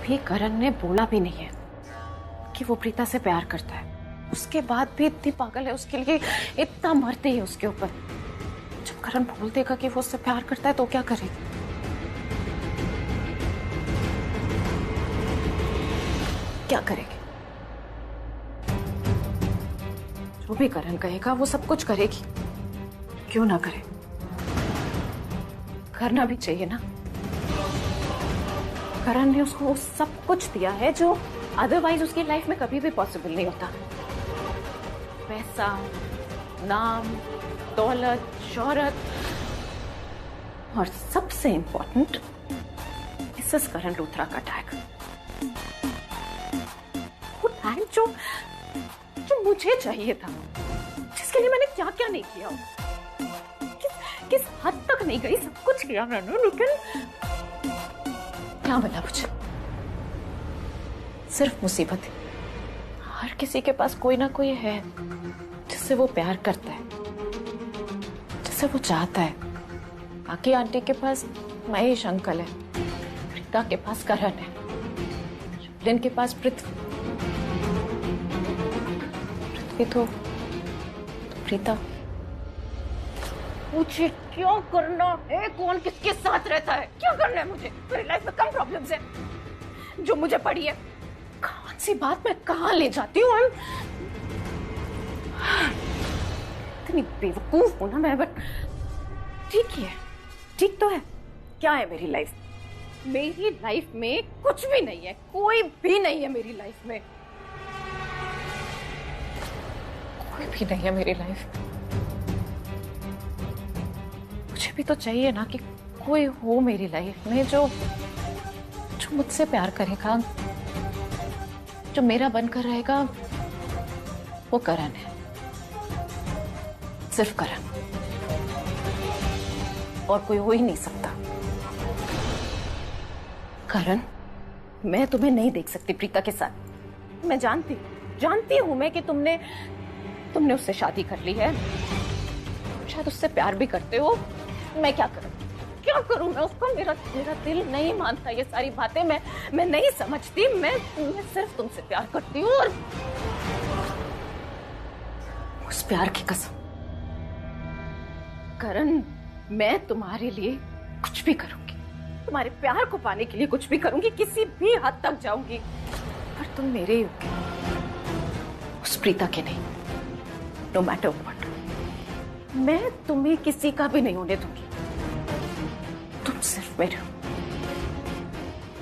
अभी करण ने बोला भी नहीं है कि वो प्रीता से प्यार करता है। उसके बाद भी इतनी पागल है उसके लिए, इतना मरते ही उसके ऊपर। जब करण बोल देगा कि वो उससे प्यार करता है तो क्या करेगी? क्या करेगी? जो भी करण कहेगा वो सब कुछ करेगी। क्यों ना करे? करना भी चाहिए ना। करण ने उसको सब कुछ दिया है जो अदरवाइज उसकी लाइफ में कभी भी पॉसिबल नहीं होता। पैसा, नाम, दौलत, शोहरत और सबसे इंपॉर्टेंट मिसेस करण लूथरा का टैग। वो टैग जो मुझे चाहिए था, जिसके लिए मैंने क्या क्या नहीं किया। किस हद तक नहीं गई, सब कुछ किया मैंने, लेकिन क्या मिला मुझे? सिर्फ मुसीबत है। हर किसी के पास कोई ना कोई है जिससे वो प्यार करता है, जिससे वो चाहता है। बाकी आंटी के पास महेश अंकल है, प्रीता के पास करण है, शुभलिन के पास पृथ्वी तो प्रीता। मुझे क्या करना है? कौन किसके साथ रहता है? क्या करना है मुझे? मेरी लाइफ में कम प्रॉब्लम्स है जो मुझे पड़ी है। कौन सी बात मैं कहाँ ले जाती हूँ? इतनी बेवकूफ हूं ना मैं, बट ठीक ही है। ठीक तो है। क्या है मेरी लाइफ? मेरी लाइफ में कुछ भी नहीं है, कोई भी नहीं है मेरी लाइफ में। कोई भी नहीं है मेरी लाइफ। मुझे भी तो चाहिए ना कि कोई हो मेरी लाइफ में जो मुझसे प्यार करेगा, जो मेरा बनकर रहेगा। वो करण है, सिर्फ करण, और कोई हो ही नहीं सकता। करण, मैं तुम्हें नहीं देख सकती प्रीता के साथ। मैं जानती हूं मैं कि तुमने उससे शादी कर ली है, शायद उससे प्यार भी करते हो। मैं क्या करूं मैं उसको? मेरा दिल नहीं मानता ये सारी बातें। मैं नहीं समझती। मैं सिर्फ तुमसे प्यार करती हूँ, और उस प्यार की कसम करण, मैं तुम्हारे लिए कुछ भी करूंगी। तुम्हारे प्यार को पाने के लिए कुछ भी करूंगी, किसी भी हद तक जाऊंगी। पर तुम मेरे ही होगे, उस प्रीता के नहीं। नो मैटर व्हाट, मैं तुम्हें किसी का भी नहीं होने दूंगी। तुम सिर्फ मेरे हो,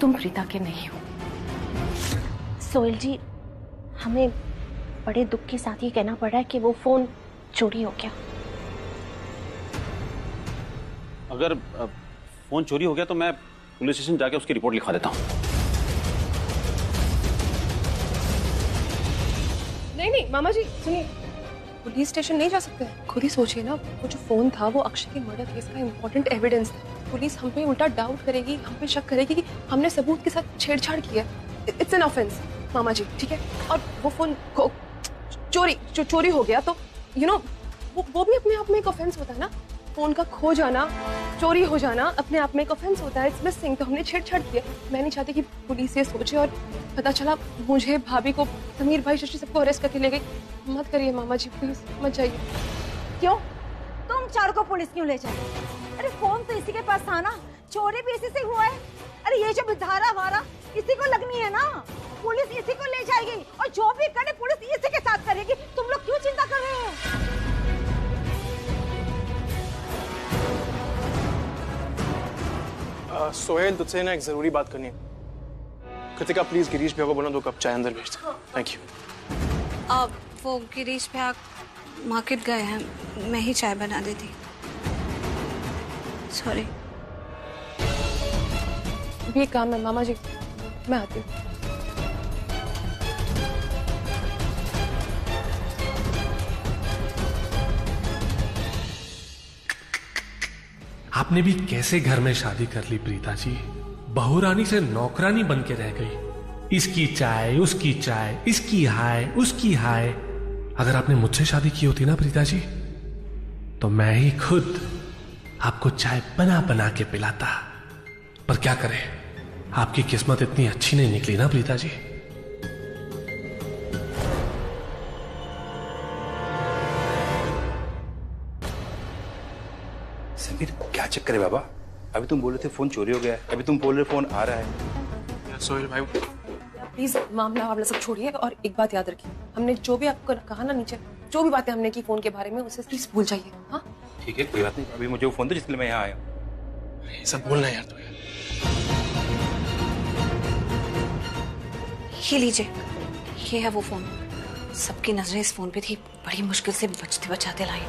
तुम प्रीता के नहीं हो। सोहेल जी, हमें बड़े दुख के साथ ही कहना पड़ रहा है कि वो फोन चोरी हो गया। अगर फोन चोरी हो गया तो मैं पुलिस स्टेशन जाके उसकी रिपोर्ट लिखवा देता हूँ। नहीं मामा जी सुनिए, पुलिस स्टेशन नहीं जा सकते। खुद ही सोचिए ना, वो जो फोन था वो अक्षय के मर्डर केस का इम्पोर्टेंट एविडेंस है। पुलिस हम पे उल्टा डाउट करेगी, हम पे शक करेगी कि हमने सबूत के साथ छेड़छाड़ की है। इट्स एन ऑफेंस मामा जी, ठीक है? और वो फोन चोरी हो गया तो यू नो वो भी अपने आप में एक ऑफेंस होता है ना। फोन का खो जाना, चोरी हो जाना अपने आप में एक ऑफेंस होता है। इट्स मिसिंग, तो हमने छेड़छाड़ की है। मैं नहीं चाहती कि पुलिस ये सोचे और पता चला मुझे, भाभी को, समीर भाई, शशि सबको अरेस्ट करके ले गई। मत करिए मामा जी, प्लीज मत जाइए। क्यों? तुम चारों को पुलिस क्यों ले जाए? अरे फोन तो इसी के पास था ना, चोरी भी इसी से हुआ है। अरे ये जो धारा वारा इसी को लगनी है ना, पुलिस इसी को ले जाएगी, और जो भी करे पुलिस इसी के साथ करेगी। तुम लोग क्यों चिंता कर रहे हो? सोहेल, तुझसे ना एक जरूरी बात करनी है। कृतिका प्लीज गिरीश भैया को बोलो 2 कप चाय अंदर भेज दे। Thank you. वो गिरीश भैया मार्केट गए हैं, मैं ही चाय बना देती। सॉरी। भी एक काम है मामा जी, मैं आती हूँ। आपने भी कैसे घर में शादी कर ली प्रीता जी? बहुरानी से नौकरानी बन के रह गई। इसकी चाय, उसकी चाय, इसकी हाय, उसकी हाय। अगर आपने मुझसे शादी की होती ना प्रीता जी, तो मैं ही खुद आपको चाय बना बना के पिलाता। पर क्या करें, आपकी किस्मत इतनी अच्छी नहीं निकली ना प्रीता जी। समीर क्या चक्कर है बाबा? अभी तुम बोल रहे थे फोन चोरी हो गया है, अभी तुम बोल रहे फोन आ रहा है। सोहेल भाई प्लीज मामला वामला सब छोड़िए और एक बात याद रखिए, हमने जो भी आपको कहा ना नीचे, जो भी बातें हमने की फोन के बारे में, उसे प्लीज भूल जाइए। हाँ ठीक है कोई बात नहीं, अभी मुझे वो फोन दो जिसके लिए मैं यहाँ आया हूँ। ये सब बोलना यार तू यार। ये लीजिए, ये है वो फोन। सबकी नजरें इस फोन पे थी, बड़ी मुश्किल से बचते बचाते लाई।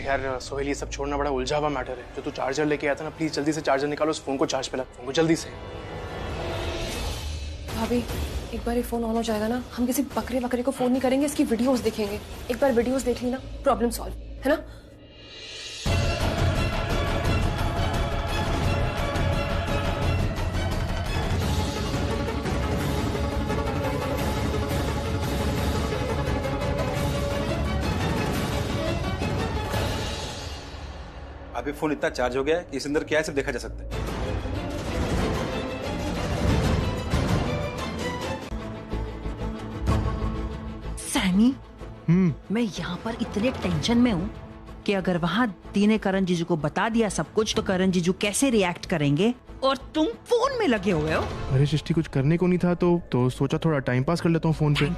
यार सोहेल ये सब छोड़ना बड़ा उलझा हुआ मैटर है। जो तू चार्जर लेके आया था ना, प्लीज जल्दी से चार्जर निकालो, उस फोन को चार्ज पे लगा, फोन को जल्दी से। भाभी एक बार ये फोन ऑन हो जाएगा ना, हम किसी बकरे को फोन नहीं करेंगे, इसकी वीडियोस देखेंगे। एक बार वीडियोस देख ली ना, प्रॉब्लम सॉल्व, है ना? अभी फोन इतना चार्ज हो गया है कि इस अंदर क्या है सब देखा जा सकता है। सैमी, मैं यहाँ पर इतने टेंशन में हूँ कि अगर वहाँ दी ने करण जीजू को बता दिया सब कुछ तो करण जीजू कैसे रिएक्ट करेंगे, और तुम फोन में लगे हुए हो। अरे सृष्टि कुछ करने को नहीं था तो सोचा थोड़ा टाइम पास कर लेता हूँ फोन पे।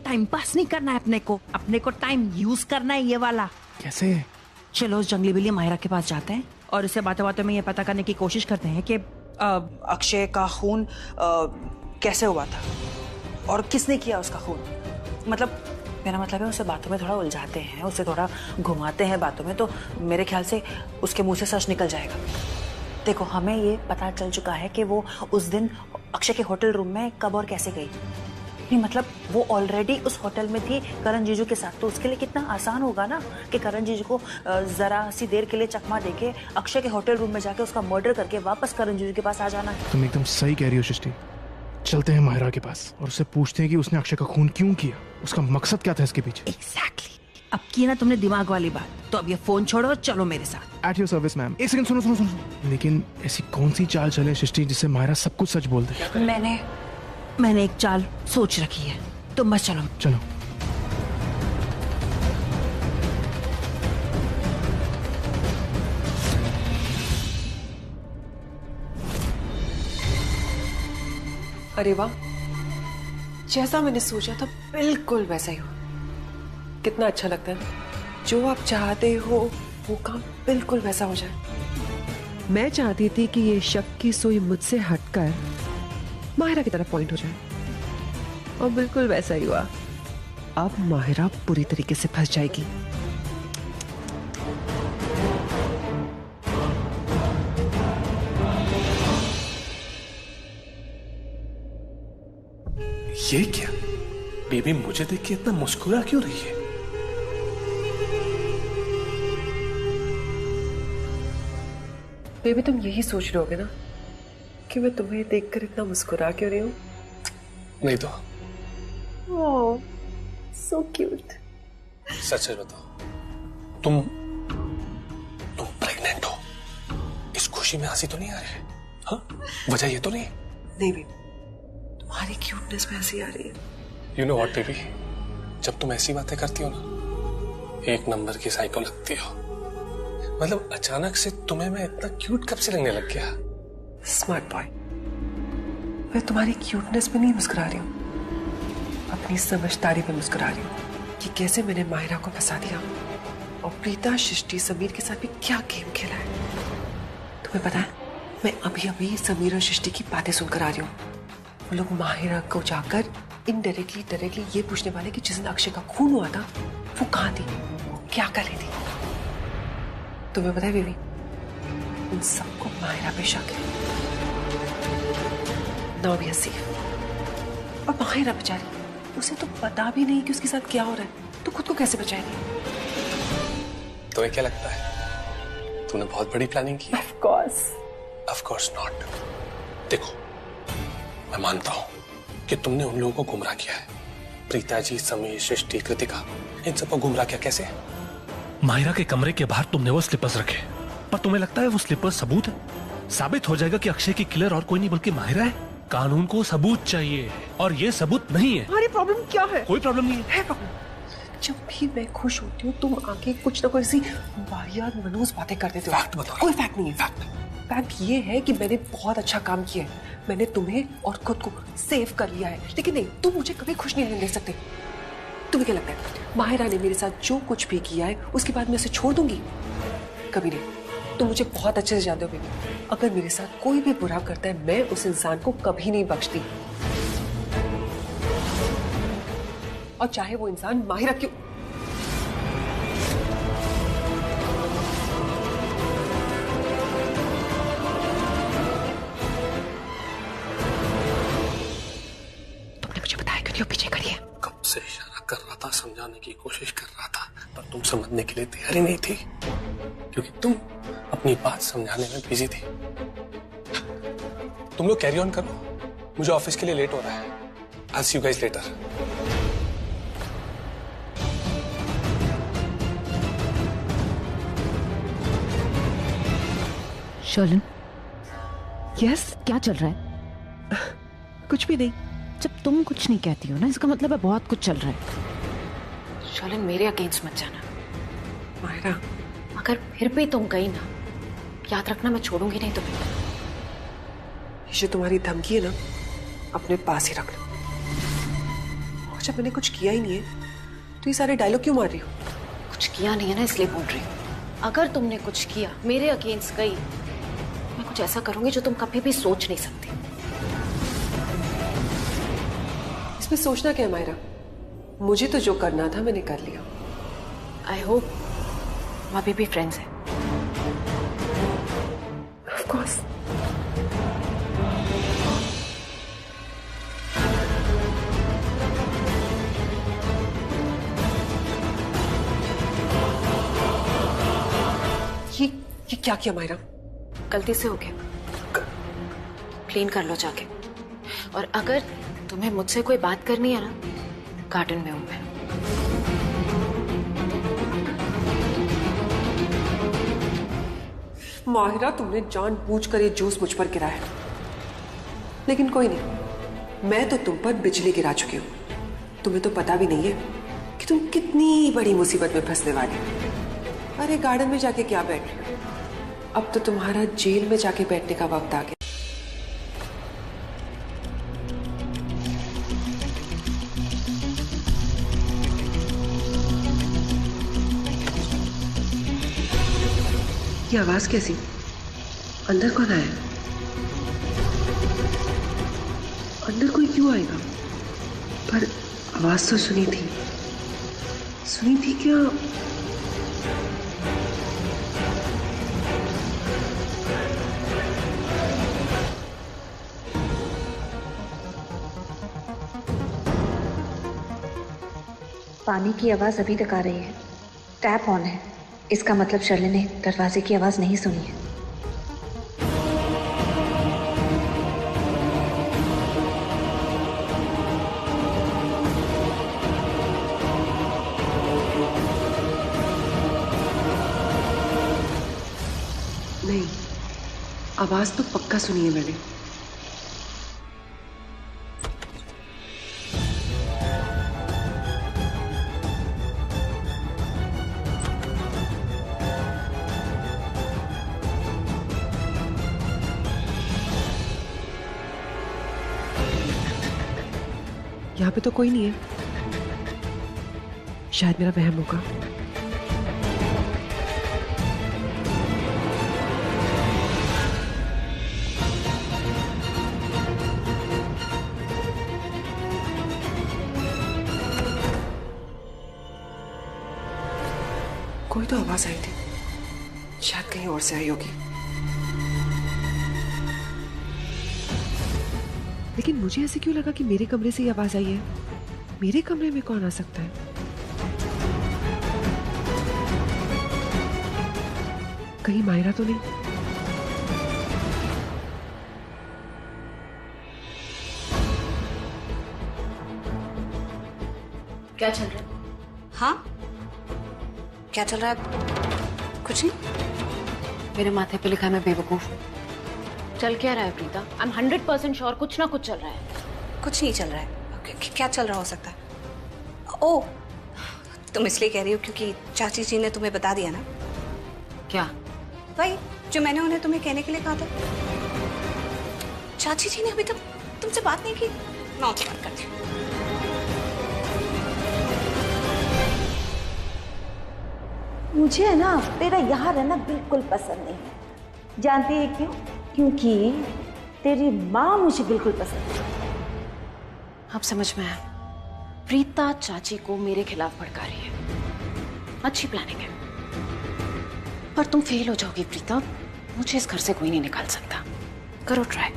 टाइम पास नहीं करना है अपने को टाइम यूज करना है, ये वाला। कैसे? चलो उस जंगली बिल्ली माहिरा के पास जाते हैं और इससे बातों बातों में ये पता करने की कोशिश करते हैं कि अक्षय का खून कैसे हुआ था और किसने किया उसका खून। मतलब मेरा मतलब है उसे बातों में थोड़ा उलझाते हैं, उसे थोड़ा घुमाते हैं बातों में, तो मेरे ख्याल से उसके मुंह से सच निकल जाएगा। देखो हमें ये पता चल चुका है कि वो उस दिन अक्षय के होटल रूम में कब और कैसे गई। नहीं मतलब वो ऑलरेडी उस होटल में थी करण जीजू के साथ, तो उसके लिए कितना आसान होगा ना कि करण जीजू को जरा सी देर के लिए चकमा देके अक्षय के होटल रूम में जाके उसका मर्डर करके वापस करण जीजू के पास आ जाना है। तुम एकदम सही कह रही हो सृष्टि। चलते हैं माहिरा के पास और उससे पूछते हैं कि उसने अक्षय का खून क्यों किया, उसका मकसद क्या था इसके पीछे। एग्जैक्टली। अब की ना तुमने दिमाग वाली बात, तो अब ये फोन छोड़ो और चलो मेरे साथ। At your service ma'am. एक सेकंड सुनो। लेकिन ऐसी कौन सी चाल चले सृष्टि जिससे माहिरा सब कुछ सच बोल दे? मैंने एक चाल सोच रखी है, तुम बस चलो। अरे वाह, जैसा मैंने सोचा था बिल्कुल वैसा ही हुआ। कितना अच्छा लगता है, जो आप चाहते हो वो काम बिल्कुल वैसा हो जाए। मैं चाहती थी कि ये शक की सुई मुझसे हटकर माहिरा की तरफ पॉइंट हो जाए, और बिल्कुल वैसा ही हुआ। अब माहिरा पूरी तरीके से फंस जाएगी। ये क्या? बेबी मुझे देख के इतना मुस्कुरा क्यों रही है? बेबी तुम यही सोच रहे होगे ना कि मैं तुम्हें देखकर इतना मुस्कुरा क्यों रही हूँ? नहीं तो। ओह, so cute. सच बताओ, तुम प्रेग्नेंट हो? इस खुशी में हंसी तो नहीं आ रही है? हाँ? वजह ये तो नहीं? नहीं बेबी, तुम्हारी क्यूटनेस में हंसी आ रही है। You know what बेबी, जब तुम ऐसी बातें करती हो ना, एक नंबर की साइको लगती हो। मतलब अचानक से तुम्हें मैं इतना क्यूट कब से लगने लग गया? स्मार्ट बॉय, मैं तुम्हारी क्यूटनेस पे नहीं मुस्कुरा रही हूँ, अपनी समझदारी पे मुस्कुरा रही हूँ कि कैसे मैंने माहिरा को फंसा दिया और प्रीता, सृष्टि, समीर के साथ भी क्या गेम खेला है। तुम्हें पता है, मैं अभी अभी समीर और सृष्टि की बातें सुनकर आ रही हूँ। वो लोग माहिरा को जाकर डायरेक्टली ये पूछने वाले कि जिस दिन अक्षय का खून हुआ था वो कहाँ थी, वो क्या कर रही थी। तुम्हें पता है बेबी, उन सबको माहिरा पे शक है। Now we are safe. और माहिरा बेचारी, उसे तो पता भी नहीं कि उसके साथ क्या हो रहा है, तो खुद को कैसे बचाएगी? तुम्हें क्या लगता है तूने बहुत बड़ी प्लानिंग की? Of course not. देखो, मैं मानता हूं कि तुमने उन लोगों को गुमराह किया है। प्रीता जी, समीर, सृष्टि, कृतिका, इन सबको गुमराह किया। कैसे? माहिरा के कमरे के बाहर तुमने वो स्लिपर्स रखे पर तुम्हें लगता है वो स्लीपर सबूत है? साबित हो जाएगा कि अक्षय की किलर और कोई नहीं बल्कि माहिरा है। कानून को सबूत चाहिए और ये सबूत नहीं है। हमारी प्रॉब्लम क्या है? कोई प्रॉब्लम नहीं है। प्रॉब्लम जब भी मैं खुश होती हूँ तुम आके कुछ ना कुछ ऐसी वाहियात मनहूस बातें कर देते हो। फैक्ट बताओ। कोई फैक्ट नहीं है। फैक्ट ये है कि मैंने बहुत अच्छा काम किया है। मैंने तुम्हें और खुद को सेव कर लिया है, लेकिन नहीं, तुम मुझे कभी खुश नहीं रहने दे सकते। तुम्हें क्या लगता है माहिरा ने मेरे साथ जो कुछ भी किया है उसके बाद मैं उसे छोड़ दूंगी? कभी नहीं। तुम मुझे बहुत अच्छे से जानते हो बेबी, अगर मेरे साथ कोई भी बुरा करता है मैं उस इंसान को कभी नहीं बख्शती, और चाहे वो इंसान माहिरा क्यों। तुमने मुझे बताया क्यों नहीं वो पीछे खड़ी है? कब से इशारा कर रहा था, समझाने की कोशिश कर रहा था, पर तुम समझने के लिए तैयार ही नहीं थी, क्योंकि तुम अपनी बात समझाने में बिजी थी। तुम लोग कैरी ऑन करो, मुझे ऑफिस के लिए लेट हो रहा है। I'll see you guys later. Sherlyn, yes क्या चल रहा है? कुछ भी नहीं। जब तुम कुछ नहीं कहती हो ना, इसका मतलब है बहुत कुछ चल रहा है। शर्लिन, मेरे अगेंस्ट मत जाना। माहिरा, अगर फिर भी तुम गई ना, याद रखना मैं छोड़ूंगी नहीं तुम्हें। ये जो तुम्हारी धमकी है ना, अपने पास ही रख लो। और जब मैंने कुछ किया ही नहीं है तो ये सारे डायलॉग क्यों मार रही हो? कुछ किया नहीं है ना, इसलिए बोल रही हूँ। अगर तुमने कुछ किया, मेरे अगेंस्ट गई, मैं कुछ ऐसा करूंगी जो तुम कभी भी सोच नहीं सकती। इसमें सोचना क्या है मायरा? मुझे तो जो करना था मैंने कर लिया। आई होप हम अभी भी फ्रेंड्स हैं। Of course. ये क्या किया मायरा? गलती से हो गया, क्लीन कर लो जाके। और अगर तुम्हें मुझसे कोई बात करनी है ना, गार्डन में हूं मैं। माहिरा, तुमने जानबूझकर ये जूस मुझ पर गिराया, लेकिन कोई नहीं, मैं तो तुम पर बिजली गिरा चुकी हूं। तुम्हें तो पता भी नहीं है कि तुम कितनी बड़ी मुसीबत में फंसने वाली हो। अरे गार्डन में जाके क्या बैठ रहे हो? अब तो तुम्हारा जेल में जाके बैठने का वक्त आ गया। ये आवाज कैसी? अंदर कौन आया? अंदर कोई क्यों आएगा? पर आवाज तो सुनी थी क्या? पानी की आवाज अभी तक आ रही है। टैप ऑन है, इसका मतलब शर्लिन ने दरवाजे की आवाज नहीं सुनी है। नहीं, आवाज तो पक्का सुनी है मैंने। यहाँ पे तो कोई नहीं है, शायद मेरा वहम होगा। कोई तो आवाज आई थी, शायद कहीं और से आई होगी। लेकिन मुझे ऐसे क्यों लगा कि मेरे कमरे से ये आवाज आई है? मेरे कमरे में कौन आ सकता है? कहीं मायरा तो नहीं? क्या चल रहा है? हाँ, क्या चल रहा है? कुछ नहीं। मेरे माथे पे लिखा है मैं बेवकूफ। चल क्या रहा है प्रीता? आई एम 100% श्योर कुछ ना कुछ चल रहा है। कुछ नहीं चल रहा है। क्या चल रहा हो सकता है? ओ, तुम इसलिए कह रही हो क्योंकि चाची जी ने तुम्हें बता दिया ना? क्या? भाई जो मैंने उन्हें तुम्हें कहने के लिए कहा था। चाची जी ने अभी तक तुमसे बात नहीं की। मैं उनसे बात करती हूँ। मुझे है ना तेरा यहाँ रहना बिल्कुल पसंद नहीं है। जानती है क्यों? क्योंकि तेरी माँ मुझे बिल्कुल पसंद नहीं। अब समझ में आया। प्रीता चाची को मेरे खिलाफ भड़का रही है। अच्छी प्लानिंग है, पर तुम फेल हो जाओगी प्रीता। मुझे इस घर से कोई नहीं निकाल सकता। करो ट्राई।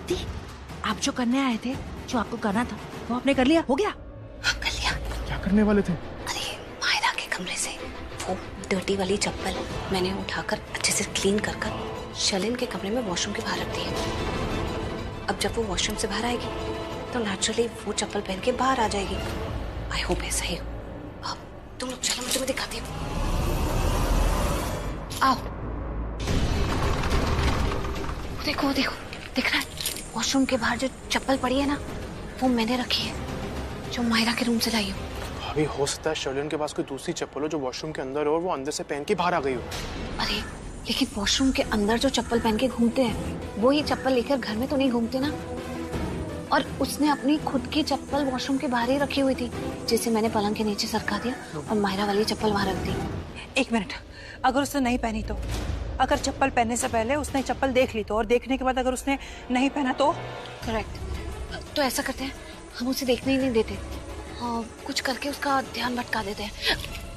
दी, आप जो करने आए थे, जो आपको करना था, वो आपने कर लिया? हो गया? हाँ, कर लिया। क्या करने वाले थे? अरे मायरा के कमरे से वो डर्टी वाली चप्पल मैंने उठाकर अच्छे से क्लीन कर शर्लिन के कमरे में वॉशरूम के बाहर रख दी है। अब जब वो वॉशरूम से बाहर आएगी तो नेचुरली वो चप्पल पहन के बाहर आ जाएगी। आई होप ऐसा ही हो। अब तुम लोग चलो, मैं तुम्हें दिखाती हूँ। आओ। देखो देखो, दिख रहा है? वॉशरूम के बाहर जो चप्पल पड़ी है ना, वो मैंने रखी है, जो मायरा के रूम से लाई हूँ। अभी हो सकता है शर्लिन के पास कोई दूसरी चप्पल हो जो वॉशरूम के अंदर हो और वो अंदर से पहन के बाहर आ गई हो। अरे लेकिन वॉशरूम के अंदर जो चप्पल पहन के घूमते हैं वो ही चप्पल लेकर घर में तो नहीं घूमते ना। और उसने अपनी खुद की चप्पल वॉशरूम के बाहर ही रखी हुई थी, जिसे मैंने पलंग के नीचे सरका दिया और मायरा वाली चप्पल वहां रख दी। एक मिनट, अगर उसने नहीं पहनी तो? अगर चप्पल पहनने से पहले उसने चप्पल देख ली तो, और देखने के बाद अगर उसने नहीं पहना तो? करेक्ट। तो ऐसा करते हैं, हम उसे देखने ही नहीं देते, कुछ करके उसका ध्यान भटका देते हैं।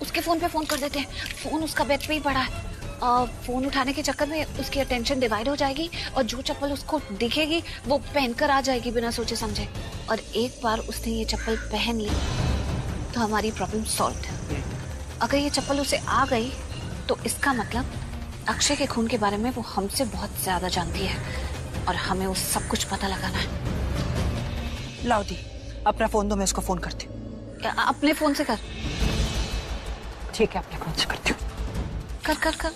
उसके फोन पे फोन कर देते हैं। फोन उसका बेड पे ही पड़ा है। फोन उठाने के चक्कर में उसकी अटेंशन डिवाइड हो जाएगी और जो चप्पल उसको दिखेगी वो पहनकर आ जाएगी बिना सोचे समझे। और एक बार उसने ये चप्पल पहन ली तो हमारी प्रॉब्लम सॉल्व है। अगर ये चप्पल उसे आ गई तो इसका मतलब अक्षय के खून के बारे में वो हमसे बहुत ज्यादा जानती है और हमें वो सब कुछ पता लगाना है। लाओ दी, अपना फोन दो, मैं उसको फोन करती हूँ। अपने फोन से कर। ठीक है, अपने फोन से करती हूँ। कर कर कर।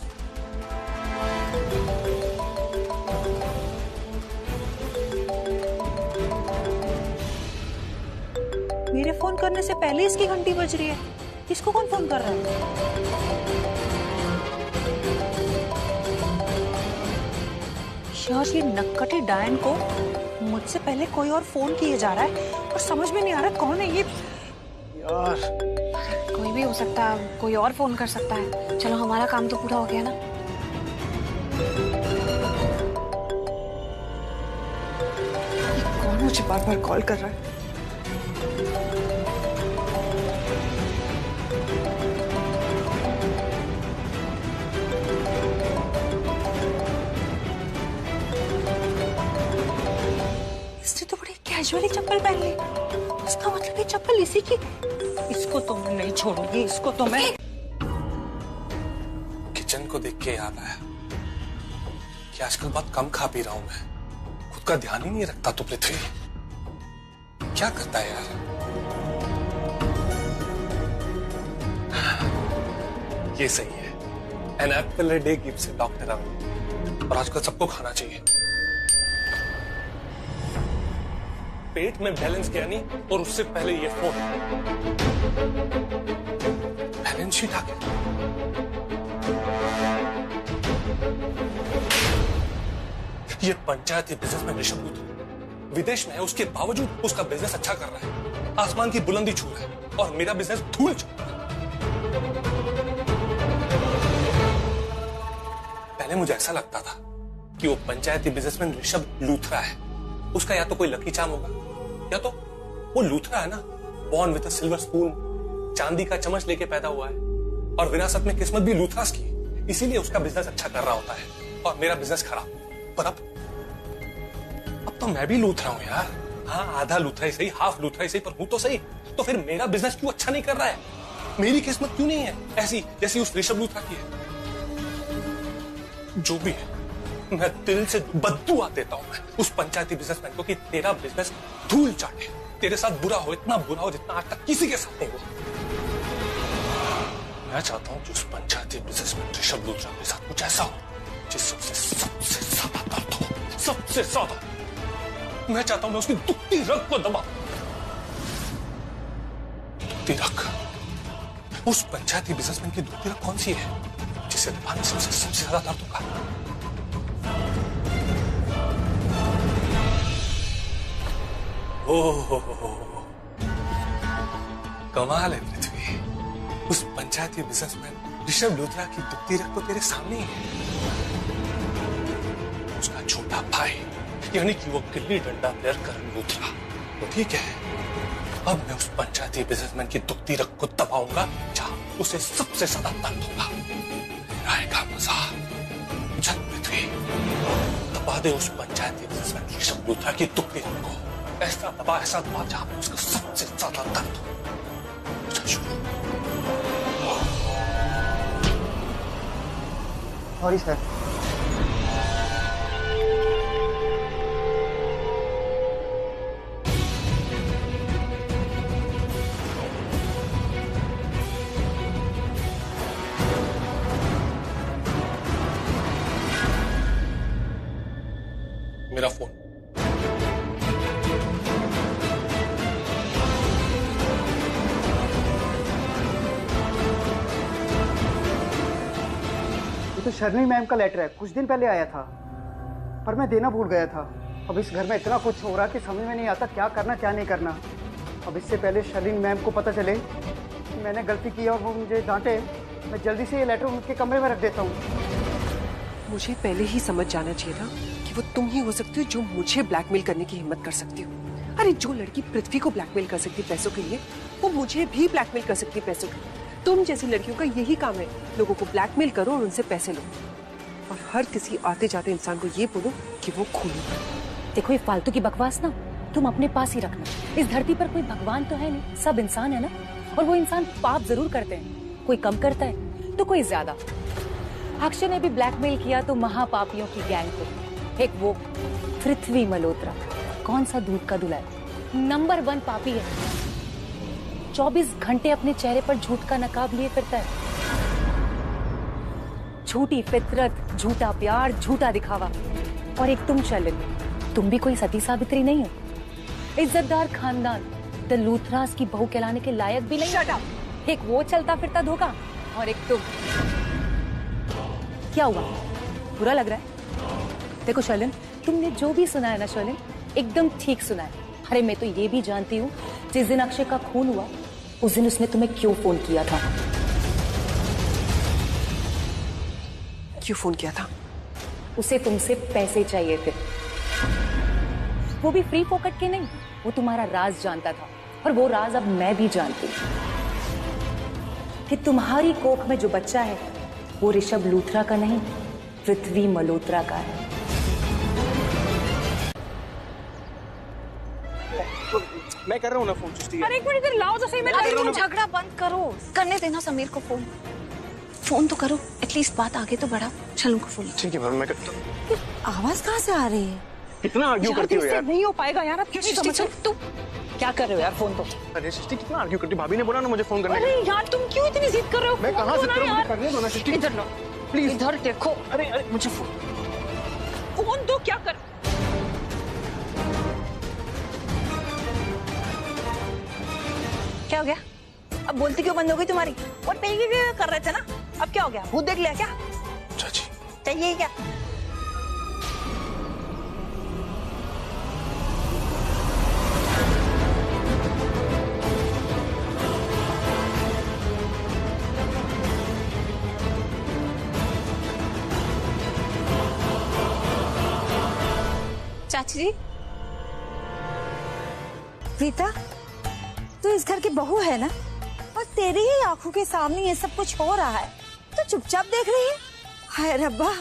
मेरे फोन करने से पहले इसकी घंटी बज रही है। इसको कौन फोन कर रहा है? यार ये नक्कटे डायन को मुझसे पहले कोई और फोन किए जा रहा है और समझ में नहीं आ रहा कौन है ये। यार कोई भी हो सकता है, कोई और फोन कर सकता है। चलो हमारा काम तो पूरा हो गया ना। कौन मुझे बार बार कॉल कर रहा है? इसने तो बड़ी कैजुअली चप्पल पहन ली। इसका मतलब ये चप्पल इसी की। इसको तो मैं नहीं छोड़ूंगी, इसको तो मैं। किचन को देख के याद आया कि आजकल बहुत कम खा पी रहा हूं मैं। खुद का ध्यान ही नहीं रखता तो पृथ्वी क्या करता है यार। ये सही है, an apple a day gives a doctor away. और आजकल सबको खाना चाहिए। पेट में बैलेंस गया नहीं और उससे पहले ये फोन। बैलेंस शीट आ गया। ये पंचायती बिजनेस में ऋषभ लूथरा विदेश में है, उसके बावजूद उसका बिजनेस अच्छा कर रहा है, आसमान की बुलंदी छू रहा है, और मेरा बिजनेस धूल छू रहा है। पहले मुझे ऐसा लगता था कि वो पंचायती बिजनेसमैन ऋषभ लूथरा है। उसका या तो कोई लकी चार्म होगा या तो वो लूथरा है ना, born with a silver spoon, चांदी का चम्मच लेके पैदा हुआ है और विरासत में किस्मत भी लूथरास की, इसीलिए उसका बिजनेस अच्छा कर रहा होता है और मेरा बिजनेस खराब। पर अब तो मैं भी लूथरा हूं यार। हाँ, आधा लूथरा ही सही, हाफ लूथरा ही सही, पर हूं तो सही। तो फिर मेरा बिजनेस क्यों अच्छा नहीं कर रहा है? मेरी किस्मत क्यों नहीं है ऐसी जैसी उस ऋषभ लूथरा की है? जो भी है, मैं दिल से बद्दुआ देता हूं मैं उस पंचायती बिजनेसमैन को कि तेरा बिजनेस धूल चाटे, तेरे साथ बुरा हो, इतना बुरा हो जितना आज तक किसी के साथ नहीं हुआ। मैं चाहता हूं कि उस पंचायती बिजनेसमैन ऋषभ लूथरा के साथ कुछ ऐसा हो जिससे उसे सबसे ज्यादा दर्द हो, सबसे ज्यादा। मैं चाहता हूं मैं उसकी दुखती रग को दबा। दुखती रग, उस पंचायती बिजनेसमैन की दुखती रग कौन सी है जिसे दबाने से उसे सबसे ज्यादा दर्द होगा? ओह, कमाल है पृथ्वी, उस पंचायती बिजनेसमैन ऋषभ लूथरा की दुखती रग तो तेरे सामने ही है। उसका छोटा भाई यानी कि वो गिल्ली डंडा प्लेयर करण लूथरा, तो ठीक है, अब मैं उस पंचायती बिजनेसमैन की दुखती रग को दबाऊंगा जहां उसे सबसे ज्यादा दर्द होगा। आएगा मजा। चल पृथ्वी, दबा दे उस पंचायती बिजनेसमैन ऋषभ लूथरा की दुखती रग को, ऐसा दबा जहां पे उसका सबसे ज्यादा दर्द हो। चल शुरू। Sorry sir. मेरा फोन। ये तो शर्नी मैम का लेटर है, कुछ दिन पहले आया था, पर मैं देना भूल गया था। अब इस घर में इतना कुछ हो रहा है कि समझ में नहीं आता क्या करना क्या नहीं करना। अब इससे पहले शर्नी मैम को पता चले कि मैंने गलती की और वो मुझे डांटे, मैं जल्दी से ये लेटर उनके कमरे में रख देता हूँ। मुझे पहले ही समझ जाना चाहिए था कि वो तुम ही हो सकती हो जो मुझे ब्लैकमेल करने की हिम्मत कर सकती हो। अरे जो लड़की पृथ्वी को ब्लैकमेल कर सकती है पैसों के लिए, वो मुझे भी ब्लैकमेल कर सकती है पैसों के लिए। तुम जैसी लड़कियों का यही काम है, लोगों को ब्लैकमेल करो और उनसे पैसे लो, और हर किसी आते जाते इंसान को ये बोलो कि वो खूनी। देखो ये फालतू की बकवास ना तुम अपने पास ही रखना। इस धरती पर कोई भगवान तो है नहीं, सब इंसान है ना, और वो इंसान पाप जरूर करते हैं, कोई कम करता है तो कोई ज्यादा। अक्षय ने भी ब्लैकमेल किया तो महापापियों की गैंग को। एक वो पृथ्वी मल्होत्रा, कौन सा दूध का धुला है, नंबर 1 पापी है। 24 घंटे अपने चेहरे पर झूठ का नकाब लिए फिरता है। झूठी फितरत, झूठा प्यार, झूठा दिखावा। और एक तुम शर्लिन, तुम भी कोई सती सावित्री नहीं हो। इज्जतदार खानदान द लूथरास की बहू कहलाने के लायक भी नहीं। Shut up! एक वो चलता फिरता धोखा, और एक तुम। क्या हुआ, बुरा लग रहा है? देखो शर्लिन, तुमने जो भी सुना है ना शर्लिन, एकदम ठीक सुना है। अरे मैं तो ये भी जानती हूँ जिस दिन अक्षय का खून हुआ उस दिन उसने तुम्हें क्यों फोन किया था। क्यों फोन किया था? उसे तुमसे पैसे चाहिए थे, वो भी फ्री फोकट के नहीं। वो तुम्हारा राज जानता था, और वो राज अब मैं भी जानती हूँ कि तुम्हारी कोख में जो बच्चा है वो ऋषभ लूथरा का नहीं, पृथ्वी मल्होत्रा का है। मैं कर रहा हूँ ना फोन सृष्टि। अरे एक मिनट इधर लाओ तो सही। मैं झगड़ा बंद करो, करने देना समीर को फोन। फोन तो करो, एटलीस्ट बात आगे तो बढ़ा। चल उनको फोन। ठीक है मैं करता हूँ। आवाज कहाँ से आ रही है? कितना आर्ग्यू करती हो यार? नहीं हो पाएगा यार, अब क्यों समझ तू क्या कर रहे हो यार फोन तो। अरे सृष्टि कितना आर्ग्यू करती, भाभी ने बोला ना मुझे फोन करने। अरे यार तुम क्यों इतनी जिद कर रहे हो? मैं कहाँ से करूँ, करने दो ना सृष्टि। इधर लो प्लीज, इधर देखो। अरे मुझे फोन दो। क्या कर, क्या हो गया? अब बोलती क्यों बंद हो गई तुम्हारी? और पे कर रहे थे ना, अब क्या हो गया? भूत देख लिया क्या? चाची चाहिए क्या? चाची जी। प्रीता, तू इस घर की बहू है ना, और तेरी ही आंखों के सामने ये सब कुछ हो रहा है तो चुपचाप देख रही है। हाय रब्बा,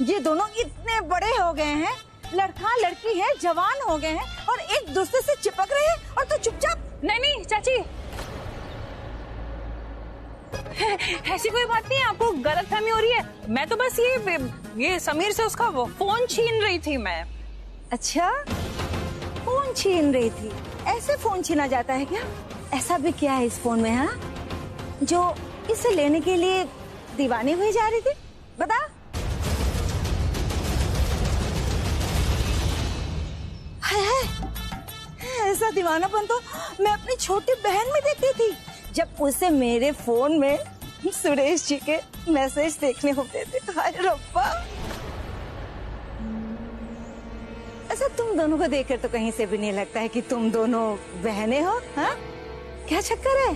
ये दोनों इतने बड़े हो गए हैं, लड़का लड़की है, जवान हो गए हैं, और एक दूसरे से चिपक रहे हैं, और तू चुपचाप। नहीं चाची, ऐसी कोई बात नहीं है, आपको गलतफहमी हो रही है। मैं तो बस ये ये समीर से उसका वो फोन छीन रही थी मैं। अच्छा, फोन छीन रही थी? ऐसे फोन छीना जाता है क्या? ऐसा भी क्या है इस फोन में, हाँ, जो इसे लेने के लिए दीवानी हुई जा रही थी? बता। ऐसा दीवानापन तो मैं अपनी छोटी बहन में देखती थी, जब उसे मेरे फोन में सुरेश जी के मैसेज देखने होते थे। हाय रब्बा, ऐसा तुम दोनों को देखकर तो कहीं से भी नहीं लगता है कि तुम दोनों बहनें हो। हाँ, क्या चक्कर है?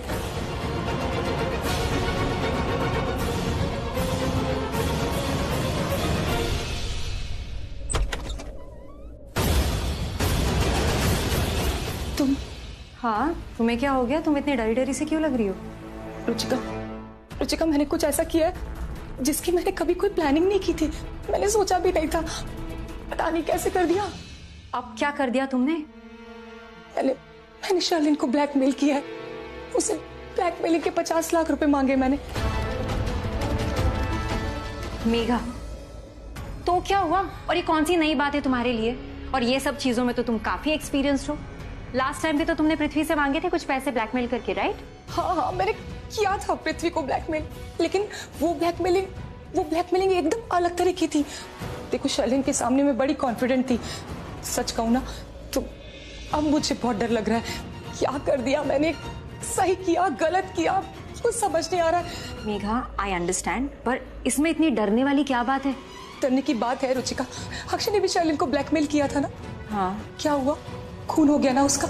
तुम? हाँ, तुम्हें क्या हो गया? तुम इतनी डरी डरी से क्यों लग रही हो? रुचिका, मैंने कुछ ऐसा किया है जिसकी मैंने कभी कोई प्लानिंग नहीं की थी। मैंने सोचा भी नहीं था, पता नहीं कैसे कर दिया। अब क्या कर दिया तुमने? मैंने शर्लिन को ब्लैकमेल किया है। उसे ब्लैकमेलिंग के 50 लाख रुपए मांगे मैंने। मेघा, तो क्या हुआ? और ये कौन सी नई बात है तुम्हारे लिए? और ये सब चीजों में तो तुम काफी एक्सपीरियंस्ड हो। लास्ट टाइम भी तो तुमने पृथ्वी से मांगे थे कुछ पैसे ब्लैकमेल करके, राइट? हाँ, मैंने किया था पृथ्वी को ब्लैकमेल, लेकिन वो ब्लैकमेलिंग एकदम अलग तरह की थी। देखो, शर्लिन के सामने मैं बड़ी कॉन्फिडेंट थी। सच कहूं ना तो अब मुझे बहुत डर लग रहा है। क्या कर दिया मैंने? सही किया, गलत किया, कुछ समझ नहीं आ रहा है। मेघा, आई अंडरस्टैंड, पर इसमें इतनी डरने वाली क्या बात है? डरने की बात है रुचिका, अक्षय ने भी शर्लिन को ब्लैकमेल किया था ना। हाँ, क्या हुआ? खून हो गया ना उसका।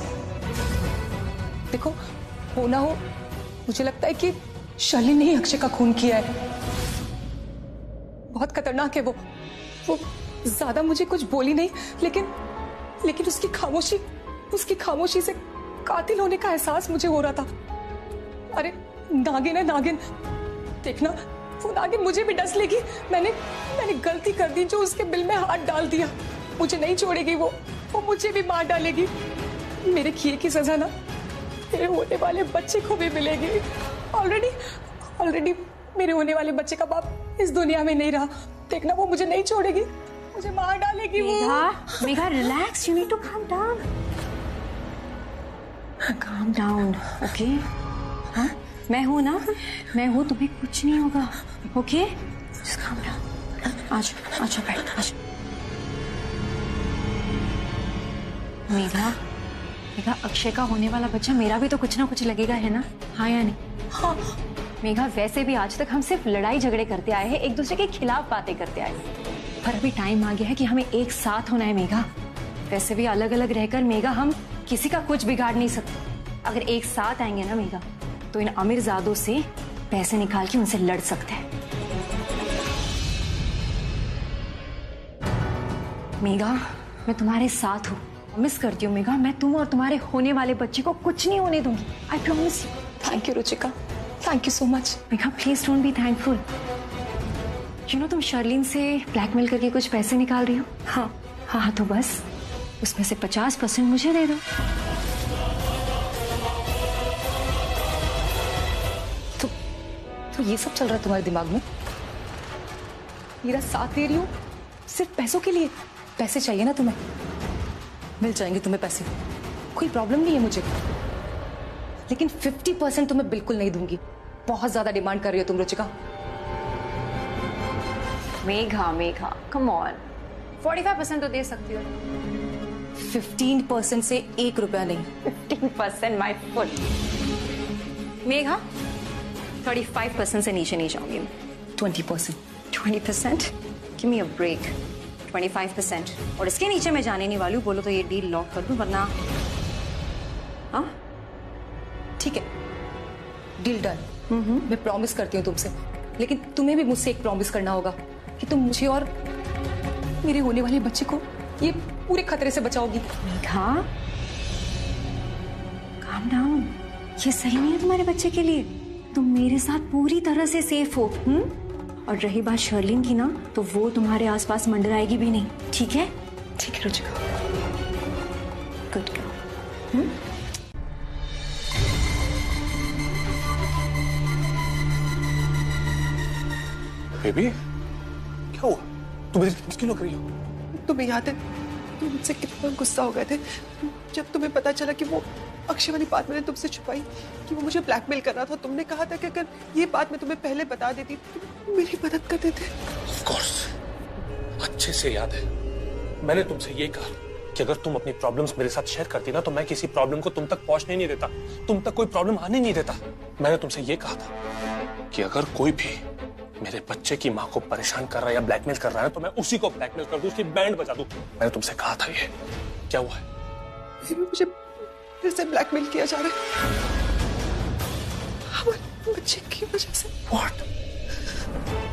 देखो, हो ना हो, मुझे लगता है कि शर्लिन ने ही अक्षय का खून किया है। बहुत खतरनाक है वो ज्यादा मुझे कुछ बोली नहीं, लेकिन उसकी खामोशी से कातिल होने का एहसास मुझे हो रहा था। अरे नागिन है, नागिन। देखना, वो नागिन मुझे भी डस लेगी। मैंने गलती कर दी जो उसके बिल में हाथ डाल दिया। मुझे नहीं छोड़ेगी वो मुझे भी मार डालेगी। मेरे किए की सजा ना मेरे होने वाले बच्चे को भी मिलेगी। ऑलरेडी मेरे होने वाले बच्चे का बाप इस दुनिया में नहीं रहा। देखना, वो मुझे नहीं छोड़ेगी, मुझे मार डालेगी वो। Megha, relax, you need to calm down. Calm down, okay? हाँ, मैं हूं ना, मैं हूं, तुम्हें कुछ नहीं होगा, ओके? Just calm down. आजा बैठ, आजा। मेघा, अक्षय का होने वाला बच्चा मेरा भी तो कुछ ना कुछ लगेगा, है ना? हाँ या नहीं? हाँ। मेघा, वैसे भी आज तक हम सिर्फ लड़ाई झगड़े करते आए हैं, एक दूसरे के खिलाफ बातें करते आए, पर अभी टाइम आ गया है कि हमें एक साथ होना है मेघा। वैसे भी अलग अलग रहकर मेघा हम किसी का कुछ बिगाड़ नहीं सकते। अगर एक साथ आएंगे ना मेघा, तो इन अमीरजादों से पैसे निकाल के उनसे लड़ सकते हैं। मेघा, मैं तुम्हारे साथ हूँ, मिस करती हूँ मेघा। मैं तुम और तुम्हारे होने वाले बच्चे को कुछ नहीं होने दूंगी, I promise you. Thank you Ruchika, thank you so much. Megha, please don't be thankful. You know, तुम शर्लिन से ब्लैकमेल करके कुछ पैसे निकाल रही हो। हाँ, तो बस उसमें से 50% मुझे दे दो। तो ये सब चल रहा है तुम्हारे दिमाग में? मेरा साथ दे रही हूँ सिर्फ पैसों के लिए? पैसे चाहिए ना तुम्हें? मिल जाएंगे तुम्हें पैसे, कोई प्रॉब्लम नहीं है मुझे, लेकिन 50% तुम्हें बिल्कुल नहीं दूंगी। बहुत ज्यादा डिमांड कर रही हो तुम रुचिका। मेघा, कम ऑन, 45% तो दे सकती हो। 15% से 1 रुपया नहीं। 15% माय फुट। मेघा, 35% से नीचे नहीं जाऊंगी। 20%? Give me a break. 25%, और इसके नीचे मैं जाने नहीं वाली हूँ। बोलो तो ये डील लॉक कर दूं, वरना। हाँ, ठीक है, डील डन। मैं प्रॉमिस करती हूँ तुमसे, लेकिन तुम्हें भी मुझसे एक प्रॉमिस करना होगा कि तुम मुझे और मेरे होने वाले बच्चे को ये पूरे खतरे से बचाओगी। मेघा, काम डाउन, ये सही नहीं है तुम्हारे बच्चे के लिए। तुम मेरे साथ पूरी तरह से सेफ हो। और रही बात शर्लिन की ना, तो वो तुम्हारे आसपास मंडराएगी भी नहीं, ठीक है? ठीक है रुचिका। Good girl. बेबी, क्या हुआ? तुम क्यों लग रही हो? तुम्हें याद है तुम मुझसे कितना गुस्सा हो गए थे जब तुम्हें पता चला कि वो अक्षय वाली बात मैंने तुमसे छुपाई, कि वो मुझे ब्लैकमेल कर रहा था। तुमने कहा था कि अगर ये बात मैं तुम्हें पहले बता देती तो तुम मेरी मदद कर देते। Of course, अच्छे से याद है। मैंने तुमसे ये कहा कि अगर तुम अपनी प्रॉब्लम्स मेरे साथ शेयर करती ना तो मैं किसी प्रॉब्लम को तुम तक पहुंचने नहीं देता, तुम तक कोई प्रॉब्लम आने नहीं देता। मैंने तुमसे ये कहा था कि अगर कोई भी मेरे बच्चे की माँ को परेशान कर रहा है या ब्लैकमेल कर रहा है तो मैं उसी को ब्लैकमेल कर दूं, उसकी बैंड बजा दूं। मैंने तुमसे कहा था ये। क्या हुआ है? मुझे फिर से ब्लैकमेल किया जा रहा है हमारे बच्चे की वजह से। What?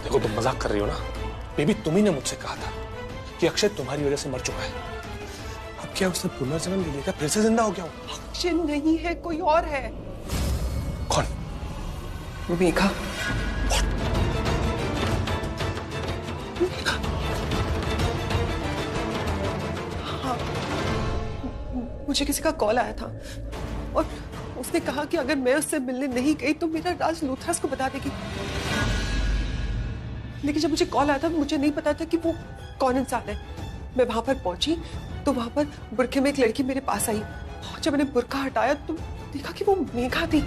देखो तुम मजाक कर रही हो ना बेबी, तुम्ही ने मुझसे कहा था कि अक्षय तुम्हारी वजह से मर चुका है। अब क्या उसने पुनर्जन्म ले लिया, फिर से जिंदा हो गया? अक्षय नहीं है, कोई और है। कौन? मेघा। हाँ, मुझे किसी का कॉल आया था और उसने कहा कि अगर मैं उससे मिलने नहीं गई तो मेरा राज लूथरस को बता देगी। लेकिन जब मुझे कॉल आया था मुझे नहीं पता था कि वो कौन इंसान है। मैं वहां पर पहुंची तो वहां पर बुरखे में एक लड़की मेरे पास आई। जब मैंने बुरखा हटाया तो देखा कि वो मेघा थी।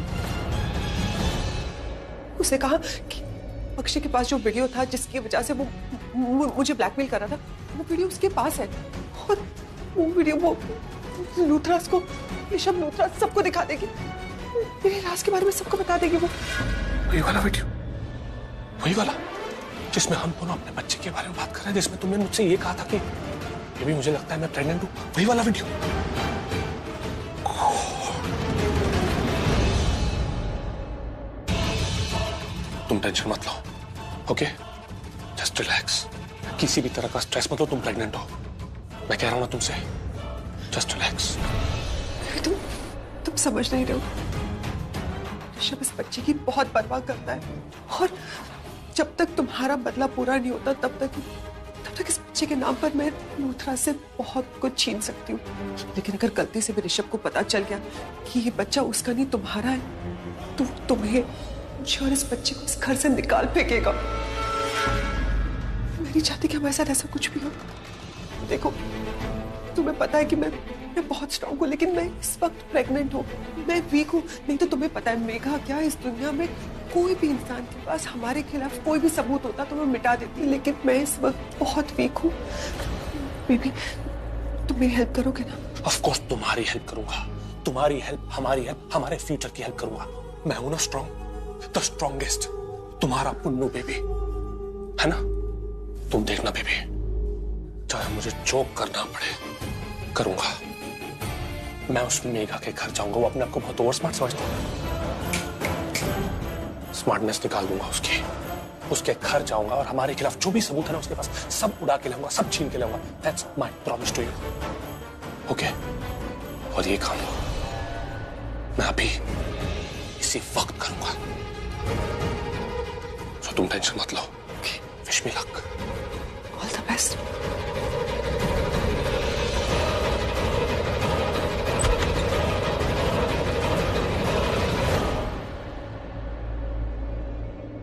उसने कहा कि अक्षय के पास जो वीडियो था जिसकी वजह से वो मुझे ब्लैकमेल कर रहा था, वो वीडियो उसके पास है और वो वीडियो वो लूथरस को, ऋषभ लूथरस सबको दिखा देगी, मेरे राज के बारे में सबको बता देगी। वो वही वाला वीडियो, वही वाला जिसमें हम दोनों अपने बच्चे के बारे में बात कर रहे हैं, जिसमें तुमने मुझसे ये कहा था कि ये भी मुझे लगता है मैं प्रेग्नेंट हूं, वही वाला वीडियो। तुम टेंशन मत लो, ओके? जस्ट रिलैक्स, किसी भी तरह का स्ट्रेस मत लो। तुम प्रेग्नेंट हो, मैं कह रहा हूं ना तुमसे, जस्ट रिलैक्स। तुम समझ नहीं रहे हो, ऋषभ इस बच्चे की बहुत परवाह करता है और जब तक तुम्हारा बदला पूरा नहीं होता तब तक इस बच्चे के नाम पर मैं लूथरस से बहुत कुछ छीन सकती हूँ। लेकिन अगर गलती से भी ऋषभ को पता चल गया कि ये बच्चा उसका नहीं तुम्हारा है तो तुम्हें, मुझे और इस बच्चे को इस घर से निकाल फेंकेगा। मैं नहीं चाहती कि हमारे साथ ऐसा कुछ भी हो। देखो तुम्हें पता है कि मैं बहुत स्ट्रांग हूँ, लेकिन मैं इस वक्त प्रेग्नेंट हूँ, मैं वीक हूँ। नहीं तो तुम्हें पता है मेघा क्या, इस दुनिया में कोई भी इंसान के पास हमारे खिलाफ कोई भी सबूत होता तो मैं मिटा देती, लेकिन मैं इस वक्त बहुत वीक हूँ। बेबी तुम मेरी हेल्प करोगे ना? ऑफ कोर्स तुम्हारी हेल्प करूंगा, तुम्हारी हेल्प, हमारी हेल्प, हमारे फ्यूचर की हेल्प करूंगा। मैं हूं ना स्ट्रांग, द स्ट्रॉन्गेस्ट, तुम्हारा पुन्नू बेबी, है ना? तुम देखना बेबी, चाहे मुझे चोक करना पड़े करूंगा। मैं उस मेघा के घर जाऊंगा, वो अपने आप को बहुत ओवर स्मार्ट समझता है, स्मार्टनेस निकाल दूंगा उसकी, उसके घर जाऊंगा और हमारे खिलाफ जो भी सबूत है ना उसके पास सब उड़ा के लाऊंगा, सब छीन के लाऊंगा। That's my promise to you, okay? और ये काम मैं अभी इसी वक्त करूंगा, तो तुम टेंशन मत लो। Wish me luck, all the best.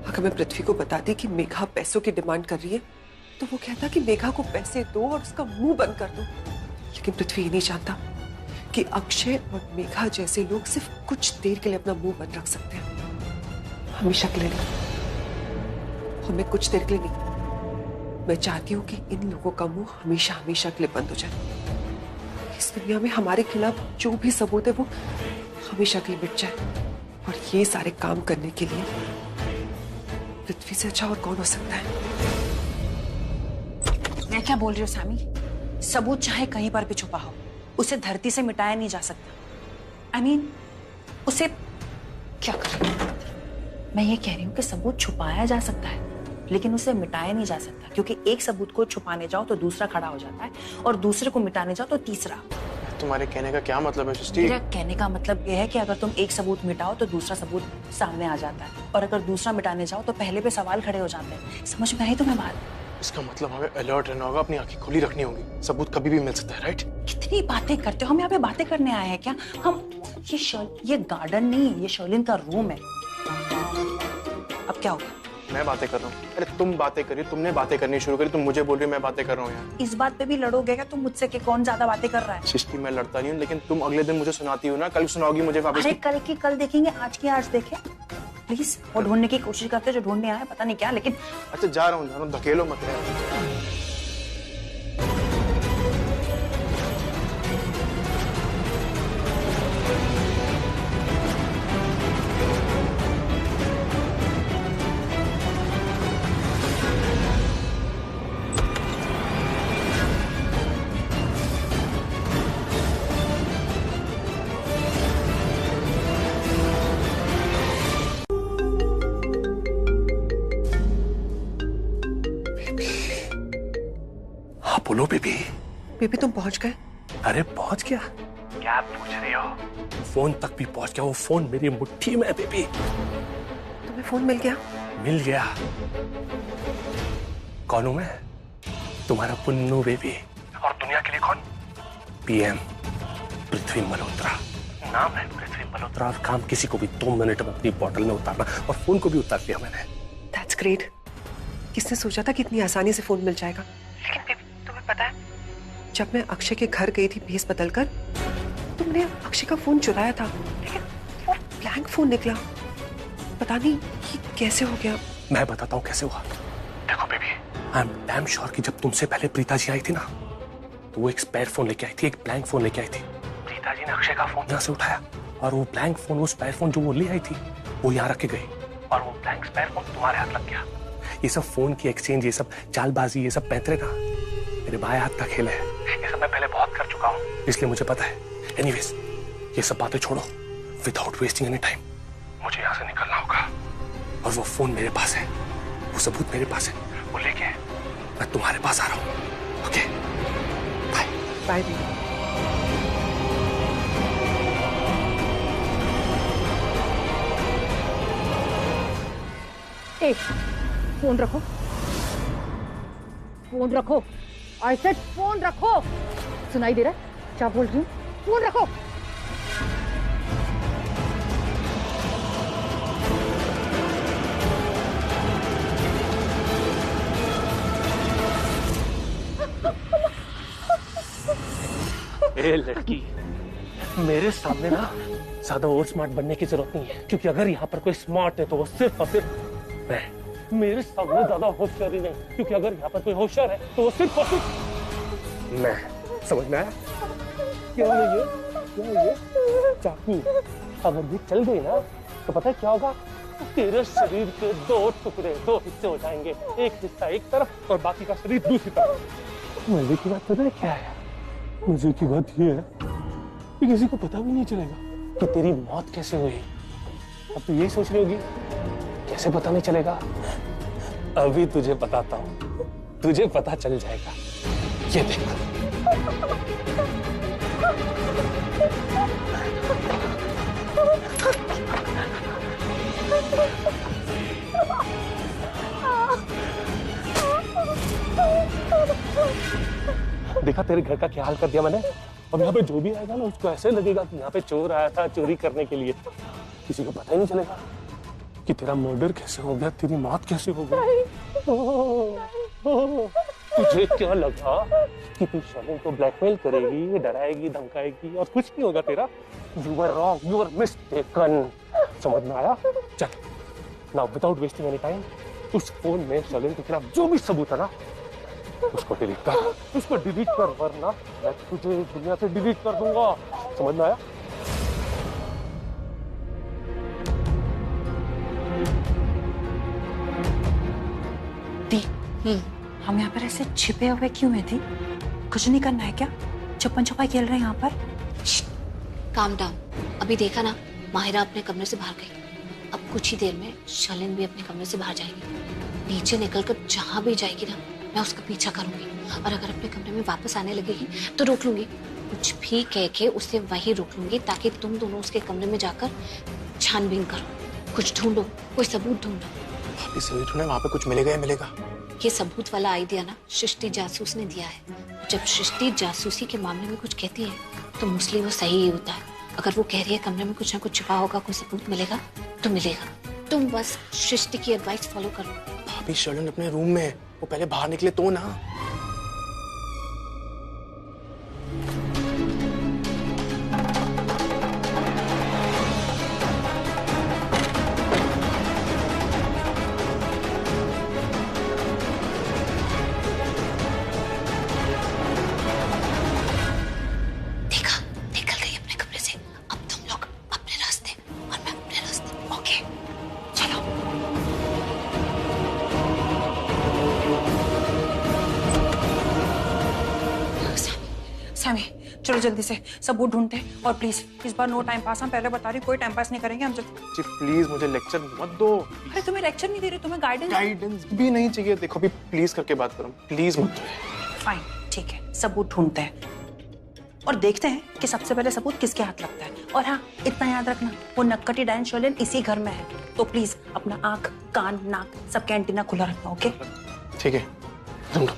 अगर मैं पृथ्वी को बताती कि मेघा पैसों की डिमांड कर रही है तो वो कहता कि मेघा को पैसे दो और उसका मुंह बंद कर दो। लेकिन पृथ्वी ये नहीं जानता कि अक्षय और मेघा जैसे लोग सिर्फ कुछ देर के लिए अपना मुंह बंद रख सकते हैं, हमेशा के लिए नहीं। और मैं कुछ देर के लिए नहीं, मैं चाहती हूँ कि इन लोगों का मुंह हमेशा हमेशा के लिए बंद हो जाए। इस दुनिया में हमारे खिलाफ जो भी सबूत है वो हमेशा के लिए मिट जाए। और ये सारे काम करने के लिए पृथ्वी से अच्छा और कौन हो सकता है? मैं क्या बोल रही हूँ सामी? सबूत चाहे कहीं पर भी छुपा हो, उसे धरती से मिटाया नहीं जा सकता। I mean, उसे क्या करें? मैं ये कह रही हूँ कि सबूत छुपाया जा सकता है लेकिन उसे मिटाया नहीं जा सकता, क्योंकि एक सबूत को छुपाने जाओ तो दूसरा खड़ा हो जाता है और दूसरे को मिटाने जाओ तो तीसरा। तुम्हारे कहने का क्या मतलब है सृष्टि? मेरा कहने का मतलब यह है कि अगर तुम एक सबूत मिटाओ तो दूसरा सबूत सामने आ जाता है, और अगर दूसरा मिटाने जाओ तो पहले पे सवाल खड़े हो जाते हैं। समझ में आई तुम्हें बात? इसका मतलब हमें अलर्ट रहना होगा, अपनी आंखें खुली रखनी होगी। सबूत कभी भी मिल सकता है, राइट? कितनी बातें करते हो, हम यहाँ पे बातें करने आए हैं क्या? हम ये गार्डन नहीं, ये शर्लिन का रूम है। अब क्या होगा? मैं बातें कर रहा हूँ। अरे तुम बातें करी, तुमने बातें करनी शुरू करी, तुम मुझे बोल रही हो मैं बातें कर रहा हूँ यार। इस बात पे भी लड़ोगे क्या तुम मुझसे कि कौन ज्यादा बातें कर रहा है? सृष्टि मैं लड़ता नहीं हूँ, लेकिन तुम अगले दिन मुझे सुनाती हो ना, कल सुनाओगी मुझे वापस। अरे कल की कल देखेंगे, आज की आज देखें प्लीज। वो ढूंढने की कोशिश करते जो ढूंढने आया पता नहीं क्या, लेकिन अच्छा जा रहा हूँ, धकेलो मत यार। बोलो बेबी। बेबी तुम पहुंच गए? अरे पहुंच गया, क्या पूछ रही हो? फोन तक भी पहुंच गया, वो फोन मेरी मुट्ठी में है बेबी। तुम्हें फोन मिल गया? मिल गया। कौन हूं मैं? तुम्हारा पुन्नू बेबी। और दुनिया के लिए कौन? पीएम पृथ्वी मल्होत्रा। नाम है पृथ्वी मल्होत्रा और काम किसी को भी 2 मिनट में अपनी बॉटल में उतारना, और फोन को भी उतार लिया मैंने। That's great. किसने सोचा था कि इतनी आसानी से फोन मिल जाएगा? लेकिन बेबी तुम्हें पता है, जब मैं अक्षय के घर गई थी भेस बदलकर, तुमने अक्षय का फोन चुराया था, लेकिन वो ब्लैंक फोन निकला। पता नहीं ये कैसे हो गया। मैं बताता हूँ कैसे हुआ। देखो baby, I am damn sure कि जब तुमसे पहले प्रीता जी आई थी ना, तो वो एक स्पेयर फोन लेके आई थी, एक ब्लैंक फोन लेके आई थी। प्रीता जी ने अक्षय का फोन यहाँ से उठाया, और वो ब्लैंक फोन, वो स्पेयर फोन जो वो ले आई थी, वो यहाँ रख के गई, और वो ब्लैंक स्पेयर फोन तुम्हारे हाथ लग गया। ये सब फोन की एक्सचेंज, ये सब चालबाजी, ये सब पैंतरे ना मेरे बाएं हाथ का खेल है। ये सब मैं पहले बहुत कर चुका हूँ, इसलिए मुझे पता है। एनीवेज, ये सब बातें छोड़ो, विदाउट वेस्टिंग एनी टाइम मुझे यहाँ से निकलना होगा। और वो फोन मेरे पास है, वो सबूत मेरे पास है, वो लेके मैं तुम्हारे पास आ रहा हूँ। Okay, bye bye. फोन रखो, फोन रखो। आई सेड फोन रखो। सुनाई दे रहा है क्या बोल रही हूँ? फोन रखो। ए लड़की, मेरे सामने ना ज्यादा और स्मार्ट बनने की जरूरत नहीं है, क्योंकि अगर यहाँ पर कोई स्मार्ट है तो वो सिर्फ और सिर्फ मैं। मेरे सामने ज्यादा होशियारी नहीं, क्योंकि अगर यहाँ पर कोई होशियार है तो वो सिर्फ और सिर्फ मैं। समझ में आया? क्या ये चाकू अगर ये चल गई ना, तो पता है क्या होगा? तेरे शरीर के 2 टुकड़े, 2 हिस्से हो जाएंगे, एक हिस्सा एक तरफ और बाकी का शरीर दूसरी तरफ। मजे की बात पता है क्या है? मजे की बात ये है कि किसी को पता भी नहीं चलेगा कि तेरी मौत कैसे हुई। अब तो यही सोच रही होगी कैसे पता नहीं चलेगा? अभी तुझे बताता हूँ, तुझे पता चल जाएगा। ये देख। देखा तेरे घर का क्या हाल कर दिया मैंने। अब यहाँ पे जो भी आएगा ना, उसको ऐसे लगेगा कि यहाँ पे चोर आया था चोरी करने के लिए। किसी को पता ही नहीं चलेगा कि तेरा मर्डर कैसे हो गया, तेरी मौत कैसे हो गई। तुझे क्या लगा कि तू शर्लिन को ब्लैकमेल करेगी, डराएगी, धमकाएगी और कुछ नहीं होगा तेरा? You were wrong, you were mistaken। समझ में आया? चल, now without wasting any time, उस फोन में शर्लिन के खिलाफ जो भी सबूत है ना, उसको डिलीट कर, उसको डिलीट कर, वरना मैं तुझे दुनिया से डिलीट कर दूंगा। समझ में आया? हम यहाँ पर ऐसे छिपे हुए क्यों हैं थी? कुछ नहीं करना है क्या? छप्पन छुपाई खेल रहे हैं यहाँ पर? Calm down. अभी देखा ना, माहिरा अपने कमरे से बाहर गई। अब कुछ ही देर में शर्लिन भी अपने कमरे से बाहर जाएगी। नीचे निकलकर जहाँ भी जाएगी ना, मैं उसका पीछा करूंगी, और अगर अपने कमरे में वापस आने लगेगी तो रोक लूंगी। कुछ भी कह के उसे वहीं रोक लूंगी, ताकि तुम दोनों उसके कमरे में जाकर छानबीन करो, कुछ ढूंढो, कोई सबूत ढूंढो। इस वहाँ पे कुछ मिलेगा ही मिलेगा। ये सबूत वाला आइडिया ना सृष्टि जासूस ने दिया है। जब सृष्टि जासूसी के मामले में कुछ कहती है तो मोस्टली वो सही ही होता है। अगर वो कह रही है कमरे में कुछ ना कुछ छिपा होगा, कोई सबूत मिलेगा तो मिलेगा। तुम बस सृष्टि की एडवाइस फॉलो करो। भाभी शर्लिन अपने रूम में है, वो पहले बाहर निकले तो ना। चलो जल्दी से सबूत ढूंढते हैं और प्लीज इस बार नो टाइम पास। हम पहले बता रही कोई टाइम पास नहीं करेंगे हम। जी प्लीज मुझे लेक्चर मत दो। अरे तुम्हें लेक्चर नहीं दे रही, तुम्हें गाइडेंस भी नहीं चाहिए। देखो अभी प्लीज करके बात करो, प्लीज मत दो। फाइन ठीक है, सबूत ढूंढते हैं और देखते हैं कि सबसे पहले सबूत किसके हाथ लगता है। और हाँ इतना याद रखना, वो नक्कटी डायन शर्लिन इसी घर में है, तो प्लीज अपना आंख कान नाक सबका एंटीना खुला रखना। ओके ठीक है। ढूंढो।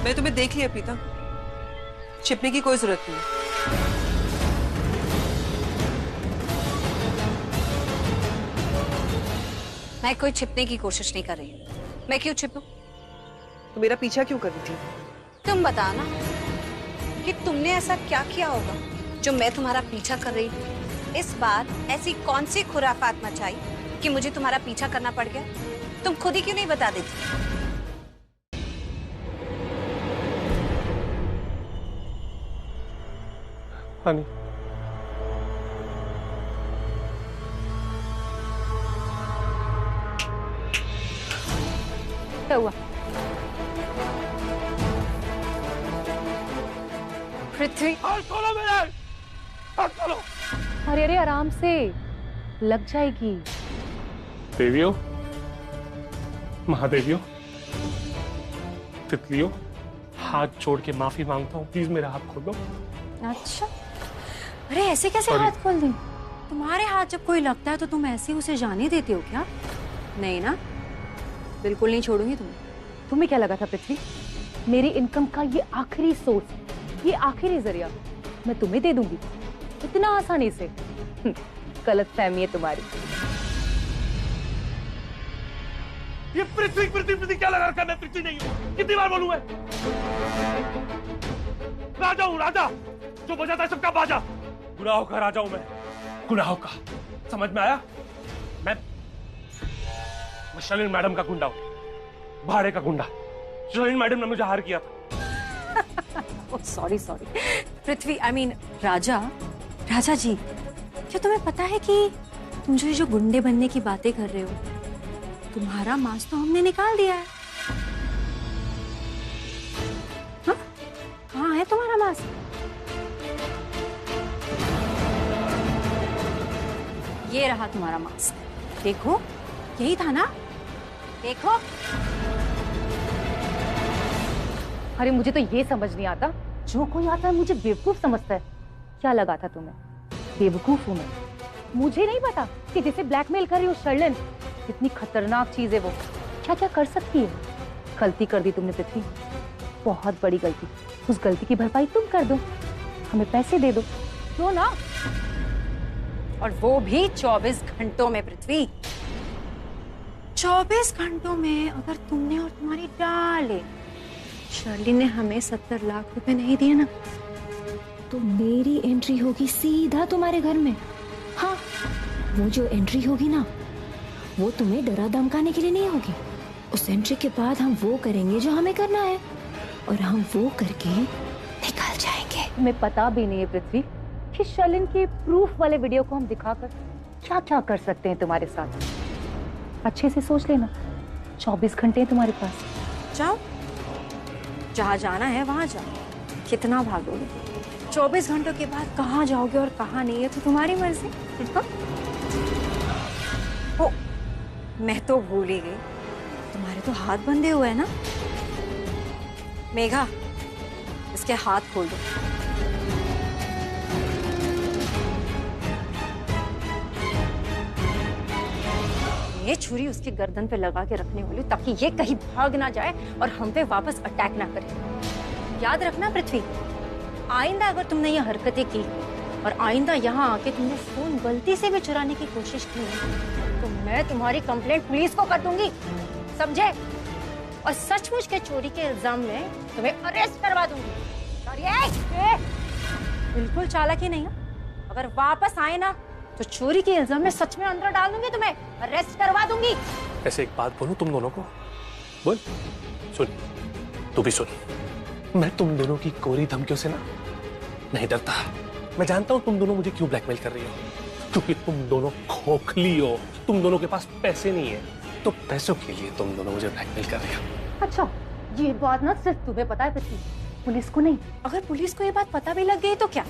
मैं तुम्हें देख लिया प्रीता, छिपने की कोई जरूरत नहीं। मैं कोई छिपने की कोशिश नहीं कर रही हूँ। मैं क्यों छिपूं? तो मेरा पीछा क्यों कर रही थी? तुम बताना कि तुमने ऐसा क्या किया होगा जो मैं तुम्हारा पीछा कर रही हूँ। इस बार ऐसी कौन सी खुराफात मचाई कि मुझे तुम्हारा पीछा करना पड़ गया? तुम खुद ही क्यों नहीं बता देती? हनी क्या हुआ? पृथ्वी खोलो मेरे, खोलो। अरे अरे आराम से, लग जाएगी। देवियों, महादेवियों, तितलियों, हाथ जोड़ के माफी मांगता हूँ, प्लीज मेरा हाथ खोलो। अच्छा, अरे ऐसे कैसे हाथ खोल दें? तुम्हारे हाथ जब कोई लगता है तो तुम ऐसे उसे जाने देते हो क्या? नहीं ना, बिल्कुल नहीं छोड़ूंगी तुम्हें। तुम्हें क्या लगा था पृथ्वी, मेरी इनकम का ये आखिरी सोर्स, ये आखिरी जरिया मैं तुम्हें दे दूंगी इतना आसानी से? गलतफहमी है तुम्हारी। ये पृथ्वी पृथ्वी पृथ्वी क्या लगा रखा? मैं पृथ्वी नहीं हूँ, कितनी बार बोलूं मैं? राजा हूँ, राजा जो बजाता है सबका बाजा। गुनाहों का राजा हूं मैं, गुनाहों का। समझ में आया? मैं शर्लिन मैडम का गुंडा हूं, भाड़े का गुंडा। शर्लिन मैडम ने मुझे हार किया था। Sorry sorry Prithvi, I mean Raja ji, क्या तुम्हें पता है कि तुम जो गुंडे बनने की बातें कर रहे हो, तुम्हारा मांस तो हमने निकाल दिया है। हाँ? कहाँ है तुम्हारा मांस? ये रहा तुम्हारा मास्क, देखो यही था ना, देखो। अरे मुझे तो ये समझ नहीं आता, जो कोई आता है मुझे बेवकूफ समझता है। क्या लगा था तुम्हें बेवकूफ हूं मैं? मुझे नहीं पता कि जिसे ब्लैकमेल कर रही हो शर्लिन, कितनी खतरनाक चीज है वो, क्या क्या कर सकती है। गलती कर दी तुमने पृथ्वी, बहुत बड़ी गलती। उस गलती की भरपाई तुम कर दो, हमें पैसे दे दो, दो ना। और वो भी 24 घंटों में पृथ्वी। 24 घंटों में अगर तुमने और तुम्हारी डाले शर्लिन ने हमें 70 लाख रुपए नहीं दिए ना, तो मेरी एंट्री होगी सीधा तुम्हारे घर में। हाँ, वो जो एंट्री होगी ना, वो तुम्हें डरा धमकाने के लिए नहीं होगी। उस एंट्री के बाद हम वो करेंगे जो हमें करना है, और हम वो करके निकल जाएंगे। तुम्हें पता भी नहीं है पृथ्वी कि शर्लिन के प्रूफ वाले वीडियो को हम दिखाकर क्या क्या कर सकते हैं तुम्हारे साथ। अच्छे से सोच लेना, 24 घंटे हैं तुम्हारे पास। जाओ, जहाँ जाना है वहां जाओ। कितना भागोगे? 24 घंटों के बाद कहाँ जाओगे और कहाँ नहीं है तो तुम्हारी मर्जी। ओ, मैं तो भूल ही गई, तुम्हारे तो हाथ बंधे हुए हैं ना। मेघा, इसके हाथ खोल दो। ये छुरी उसके गर्दन पे लगा के रखने वाली ताकि ये कहीं भाग ना जाए और हम पे वापस अटैक ना करे। याद रखना पृथ्वी, आइंदा अगर तुमने ये हरकतें की और आइंदा यहाँ आके तुमने फोन गलती से भी चुराने की कोशिश की तो मैं तुम्हारी कंप्लेंट पुलिस को कर दूंगी, समझे? और सचमुच के चोरी के इल्जाम में तुम्हें अरेस्ट करवा दूंगी। और ये बिल्कुल चालाकी नहीं है, अगर वापस आए ना तो चोरी के इल्जाम में सच में अंदर डाल दूंगी, तुम्हें अरेस्ट करवा दूंगी। ऐसे एक बात बोलूं तुम दोनों को, बोल। सुन, तू भी सुन, मैं तुम दोनों की कोरी धमकियों से ना नहीं डरता। मैं जानता हूं तुम दोनों मुझे क्यों ब्लैकमेल कर रही हो, क्योंकि तुम दोनों खोखली हो, तुम दोनों के पास पैसे नहीं है, तो पैसों के लिए तुम दोनों मुझे ब्लैकमेल कर रही हो। अच्छा, ये बात ना सिर्फ तुम्हें पता है पृथ्वी, पुलिस को नहीं। अगर पुलिस को ये बात पता भी लग गई तो क्या,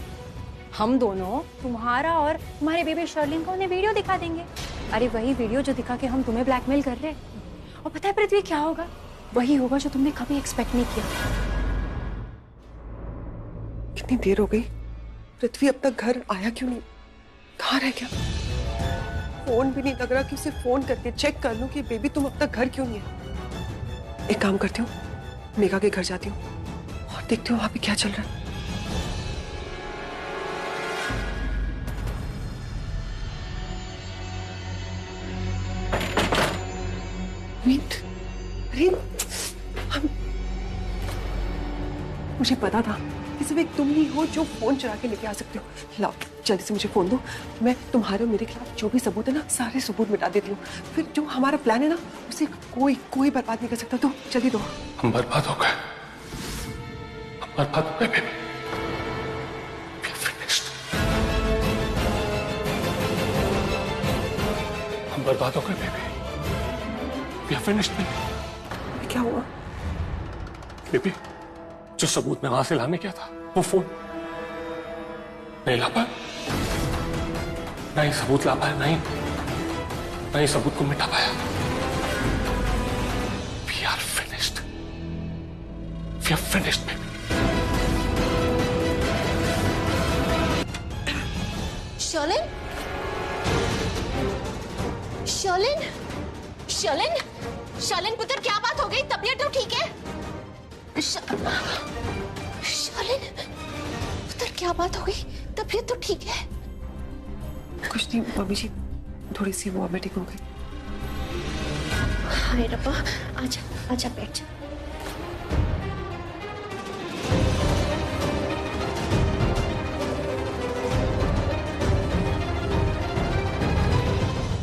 हम दोनों तुम्हारा और तुम्हारे बेबी शर्लिन को उन्हें वीडियो दिखा देंगे। अरे वही वीडियो जो दिखा के हम तुम्हें ब्लैकमेल कर रहे हैं। और पता है पृथ्वी क्या होगा, वही होगा जो तुमने कभी एक्सपेक्ट नहीं किया। कितनी देर हो गई, पृथ्वी अब तक घर आया क्यों नहीं? कहाँ रह गया? फोन भी नहीं लग रहा कि उसे फोन करके चेक कर लूं कि बेबी तुम अब तक घर क्यों नहीं है। एक काम करती हूँ, मेघा के घर जाती हूँ और देखती हूँ वहां पे क्या चल रहा है। अरे मुझे पता था कि सिर्फ एक तुम ही हो जो फोन चुरा के लेके आ सकते हो। लाओ जल्दी से मुझे फोन दो, मैं तुम्हारे और मेरे खिलाफ जो भी सबूत है ना सारे सबूत मिटा देती हूँ। फिर जो हमारा प्लान है ना उसे कोई बर्बाद नहीं कर सकता। तो जल्दी दो। हम बर्बाद हो गए, हम बर्बाद हो गए बेबी। We are finished. हम बर्बाद हो गए baby. We are finished baby. क्या हुआ बेबी? जो सबूत मैं वहां से लाने गया था, वो फोन नहीं ला पाया, नहीं सबूत ला पाया, नहीं सबूत को मिटा पाया। We are finished. We are finished baby. Sherlyn, Sherlyn, Sherlyn, Sherlyn पुत्र, क्या बात हो गई? तबीयत तो ठीक है? शर्लिन पुत्र, क्या बात हो गई? तबीयत तो ठीक है? कुछ नहीं मम्मी जी, थोड़ी सी वॉमिटिंग हो गई। हाय रब्बा, आजा आजा बैठ जा।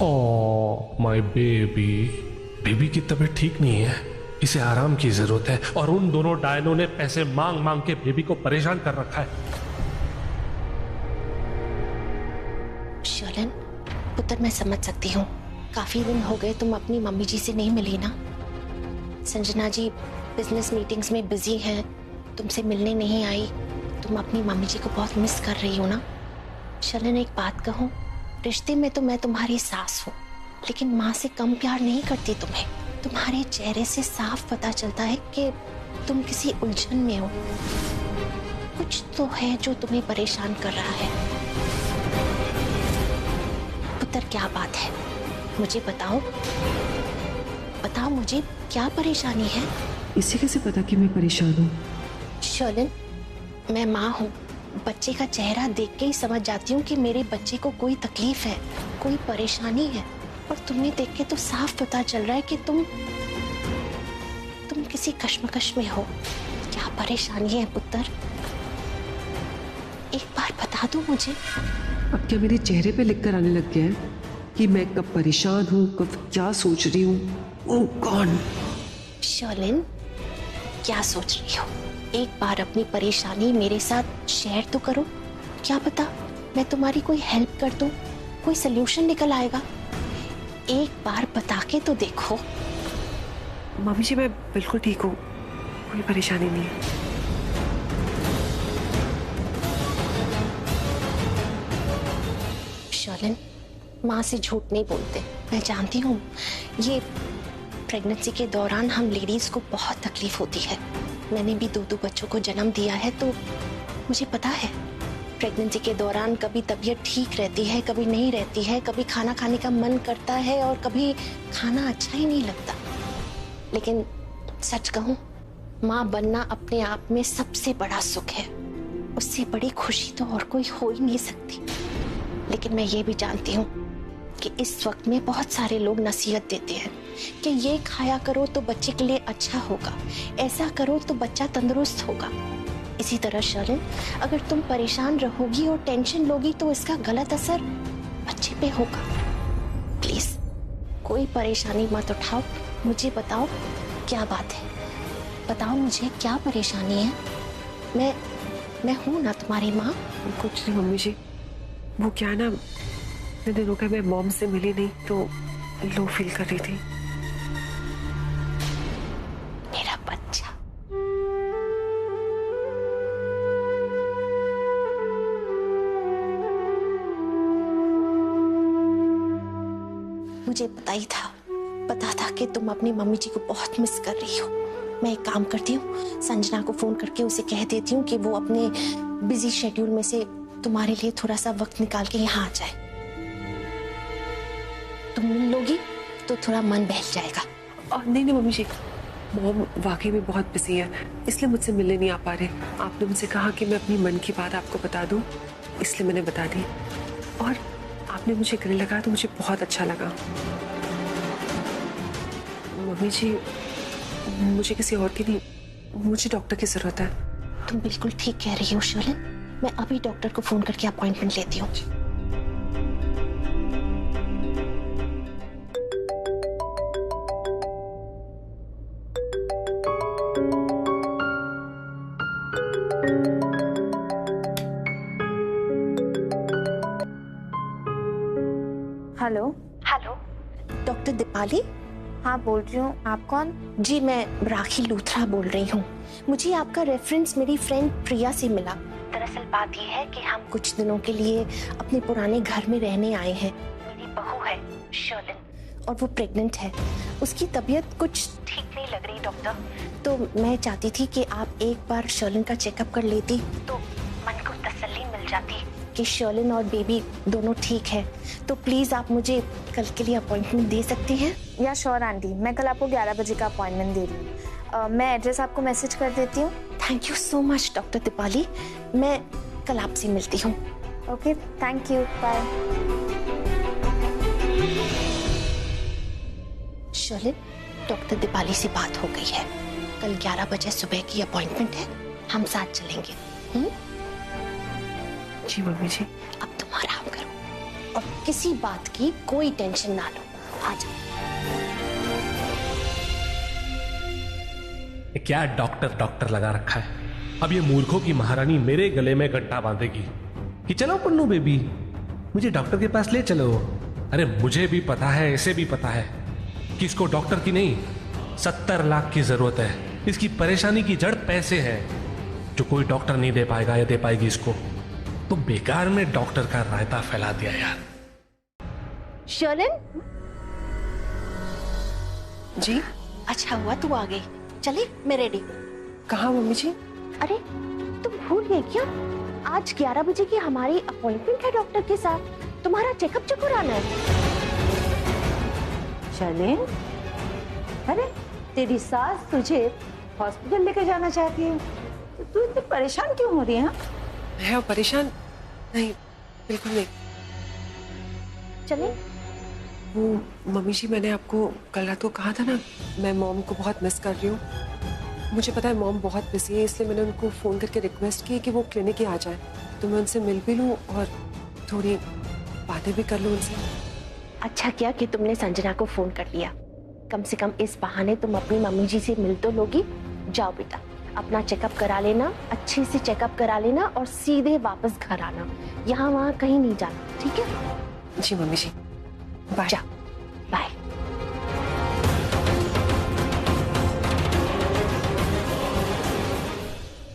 ओह माय बेबी, बेबी की तबीयत ठीक नहीं है, इसे आराम की जरूरत है। और उन दोनों डायनों ने पैसे मांग मांग के बेबी को परेशान कर रखा है। शर्लिन पुत्र, मैं समझ सकती हूँ, काफी दिन हो गए तुम अपनी मम्मी जी से नहीं मिली ना। संजना जी बिजनेस मीटिंग्स में बिजी हैं, तुमसे मिलने नहीं आई। तुम अपनी मम्मी जी को बहुत मिस कर रही हो ना। शर्लिन एक बात कहूँ, रिश्ते में तो मैं तुम्हारी सास हूँ, लेकिन माँ से कम प्यार नहीं करती तुम्हें। तुम्हारे चेहरे से साफ पता चलता है कि तुम किसी उलझन में हो। कुछ तो है जो तुम्हें परेशान कर रहा है। पुत्र क्या बात है, मुझे बताओ, बताओ मुझे क्या परेशानी है। इसे कैसे पता कि मैं परेशान हूँ? शर्लिन, मैं माँ हूँ, बच्चे का चेहरा देख के ही समझ जाती हूँ कि मेरे बच्चे को कोई तकलीफ है, कोई परेशानी है। और तुम्हें देख के तो साफ पता चल रहा है कि तुम किसी कश्मकश में हो। क्या परेशानी है पुत्र, एक बार बता दो मुझे। अब क्या मेरे चेहरे पे लिख कर आने लग गया है कि मैं कब परेशान हूँ, कब क्या सोच रही हूँ? ओह गॉड। शर्लिन क्या सोच रही हो? एक बार अपनी परेशानी मेरे साथ शेयर तो करो, क्या पता मैं तुम्हारी कोई हेल्प कर दूं, कोई सलूशन निकल आएगा। एक बार बता के तो देखो। मम्मी जी मैं बिल्कुल ठीक हूँ, कोई परेशानी नहीं है। शर्लिन माँ से झूठ नहीं बोलते, मैं जानती हूँ। ये प्रेगनेंसी के दौरान हम लेडीज को बहुत तकलीफ होती है। मैंने भी दो बच्चों को जन्म दिया है तो मुझे पता है। प्रेगनेंसी के दौरान कभी तबीयत ठीक रहती है, कभी नहीं रहती है, कभी खाना खाने का मन करता है और कभी खाना अच्छा ही नहीं लगता। लेकिन सच कहूं, माँ बनना अपने आप में सबसे बड़ा सुख है। उससे बड़ी खुशी तो और कोई हो ही नहीं सकती। लेकिन मैं ये भी जानती हूँ कि इस वक्त में बहुत सारे लोग नसीहत देते हैं कि ये खाया करो तो बच्चे के लिए अच्छा होगा, ऐसा करो तो बच्चा तंदुरुस्त होगा। इसी तरह शर्लिन, अगर तुम परेशान रहोगी और टेंशन लोगी तो इसका गलत असर बच्चे पे होगा। प्लीज कोई परेशानी मत उठाओ, मुझे बताओ क्या बात है। बताओ मुझे क्या परेशानी है। मैं हूं ना तुम्हारी माँ। कुछ नहीं मम्मी जी, वो क्या ना, इतने दिनों का मैं मॉम से मिली नहीं तो लो फील कर रही थी। मेरा बच्चा। मुझे पता था कि तुम अपनी मम्मी जी को बहुत मिस कर रही हो। मैं एक काम करती हूँ, संजना को फोन करके उसे कह देती हूँ कि वो अपने बिजी शेड्यूल में से तुम्हारे लिए थोड़ा सा वक्त निकाल के यहाँ आ जाए। तुम मिल लोगी तो थोड़ा मन बहल जाएगा। नहीं मम्मी जी, मॉम वाकई में बहुत बिजी है, इसलिए मुझसे मिलने नहीं आ पा रहे। आपने मुझसे कहा कि मैं अपनी मन की बात आपको बता दूं, इसलिए मैंने बता दी। और आपने मुझे गले लगाया तो मुझे बहुत अच्छा लगा। मम्मी जी, मुझे किसी और की नहीं, मुझे डॉक्टर की जरूरत है। तुम बिल्कुल ठीक कह रही हो शर्लिन, मैं अभी डॉक्टर को फोन करके अपॉइंटमेंट लेती हूँ। हेलो। Hello, doctor Deepali? हाँ बोल रही हूँ, आप कौन? जी मैं राखी लूथरा बोल रही हूँ। मुझे आपका रेफरेंस मेरी फ्रेंड प्रिया से मिला। दरअसल बात यह है कि हम कुछ दिनों के लिए अपने पुराने घर में रहने आए हैं। मेरी बहू है शर्लिन और वो प्रेग्नेंट है। उसकी तबीयत कुछ ठीक नहीं लग रही डॉक्टर, तो मैं चाहती थी कि आप एक बार शर्लिन का चेकअप कर लेती तो मन को तसल्ली मिल जाती कि शर्लिन और बेबी दोनों ठीक है। तो प्लीज आप मुझे कल के लिए अपॉइंटमेंट दे सकती हैं? या श्योर आंटी, मैं कल आपको 11 बजे का अपॉइंटमेंट दे रही हूँ। मैं एड्रेस आपको मैसेज कर देती हूँ। Thank you so much doctor Deepali, मैं कल आपसे मिलती हूँ। Okay, thank you, bye. Sherlyn, doctor Deepali से बात हो गई है। कल 11 बजे सुबह की अपॉइंटमेंट है, हम साथ चलेंगे। जी मम्मी जी। अब तुम आराम करो और किसी बात की कोई टेंशन ना लो। आ जाओ। क्या डॉक्टर लगा रखा है। अब ये मूर्खों की महारानी मेरे गले में गट्टा बांधेगी कि चलो पन्नू बेबी, मुझे डॉक्टर के पास ले चलो। अरे मुझे भी पता है, इसे भी पता है कि इसको डॉक्टर की नहीं 70 लाख की जरूरत है। इसकी परेशानी की जड़ पैसे है जो कोई डॉक्टर नहीं दे पाएगा या दे पाएगी इसको। तो बेकार में डॉक्टर का रायता फैला दिया यार। शर्लिन जी। अच्छा हुआ तू आ गई। चले, मैं रेडी। कहाँ मम्मी जी? अरे तुम भूल गई क्या? आज 11 बजे की हमारी अपॉइंटमेंट है डॉक्टर के साथ। तुम्हारा चेकअप कराना है। शर्लिन, अरे तेरी सास तुझे हॉस्पिटल लेकर जाना चाहती है, तो तू इतनी परेशान क्यों हो रही है? मैं परेशान नहीं, बिल्कुल नहीं। चले। वो मम्मी जी, मैंने आपको कल रात को कहा था ना, मैं मॉम को बहुत मिस कर रही हूँ। मुझे पता है मॉम बहुत बिजी है, इसलिए मैंने उनको फोन करके रिक्वेस्ट की कि वो क्लिनिक ही आ जाए, तो मैं उनसे मिल भी लूँ और थोड़ी बातें भी कर लूँ उनसे। अच्छा किया कि तुमने संजना को फोन कर लिया। कम से कम इस बहाने तुम अपनी मम्मी जी से मिल तो लोगी। जाओ बेटा, अपना चेकअप करा लेना, अच्छे से चेकअप करा लेना और सीधे वापस घर आना। यहाँ वहाँ कहीं नहीं जाना, ठीक है? जी मम्मी जी, बाय। जाओ, बाय।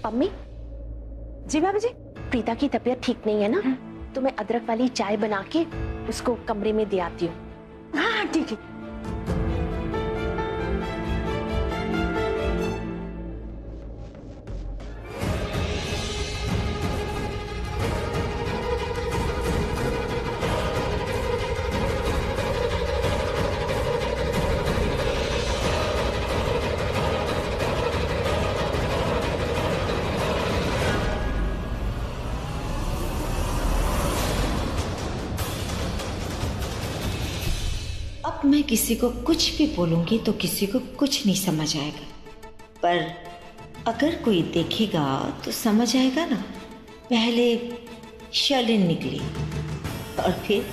मम्मी जी भाभी जी। प्रीता की तबीयत ठीक नहीं है ना, तो मैं अदरक वाली चाय बना के उसको कमरे में दे आती हूँ। हाँ ठीक है। अब मैं किसी को कुछ भी बोलूंगी तो किसी को कुछ नहीं समझ आएगा, पर अगर कोई देखेगा तो समझ आएगा ना। पहले शर्लिन निकली और फिर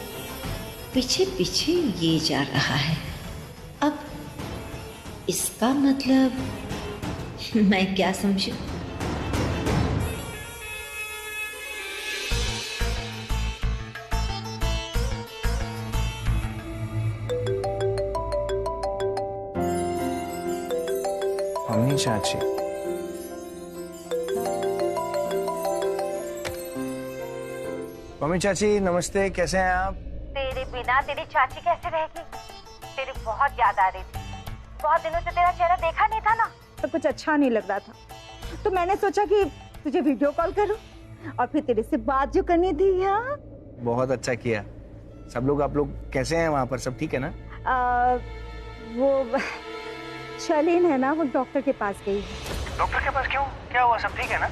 पीछे पीछे ये जा रहा है। अब इसका मतलब मैं क्या समझूं? मम्मी चाची, मम्मी चाची नमस्ते, कैसे हैं आप? तेरे बिना तेरी चाची कैसे रहेगी? तेरी बहुत याद आ रही थी। बहुत दिनों से तेरा चेहरा देखा नहीं था ना, तो कुछ अच्छा नहीं लग रहा था। तो मैंने सोचा कि तुझे वीडियो कॉल करूं और फिर तेरे से बात जो करनी थी। हाँ, बहुत अच्छा किया। सब लोग, आप लोग कैसे हैं वहाँ पर? सब ठीक है ना? वो शर्लिन है ना, वो डॉक्टर के पास गई है। डॉक्टर के पास क्यों? क्या हुआ? सब ठीक है ना?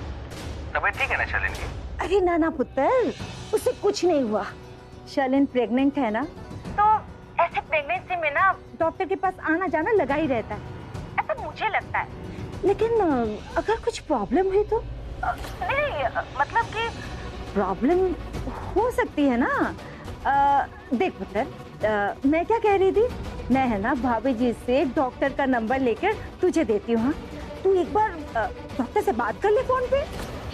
तबीयत ठीक है ना शर्लिन की? अरे ना ना पुत्र, उसे कुछ नहीं हुआ। शर्लिन प्रेग्नेंट है ना, तो ऐसे प्रेगनेंसी में ना डॉक्टर के पास आना जाना लगा ही रहता है, ऐसा मुझे लगता है। लेकिन अगर कुछ प्रॉब्लम हुई तो? नहीं, मतलब कि प्रॉब्लम हो सकती है ना। देख पुत्र, मैं क्या कह रही थी, मैं है ना भाभी जी से डॉक्टर का नंबर लेकर तुझे देती हूँ। हाँ, तू एक बार डॉक्टर से बात कर ले फोन पे।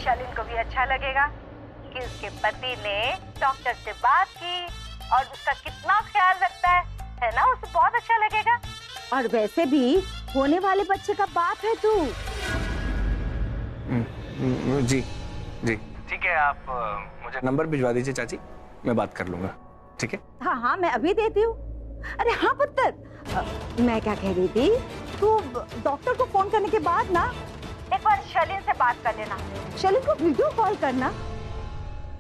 शर्लिन को भी अच्छा लगेगा कि उसके पति ने डॉक्टर से बात की और उसका कितना ख्याल रखता है ना, उसे बहुत अच्छा लगेगा। और वैसे भी होने वाले बच्चे का बाप है तू। जी जी ठीक है, आप मुझे नंबर भिजवा दीजिए चाची, मैं बात कर लूंगा। ठीक है? हाँ हाँ, मैं अभी देती हूँ। अरे हाँ पुत्र, मैं क्या कह रही थी, तू डॉक्टर को फोन करने के बाद ना एक बार शर्लिन से बात कर लेना। शर्लिन को वीडियो कॉल करना।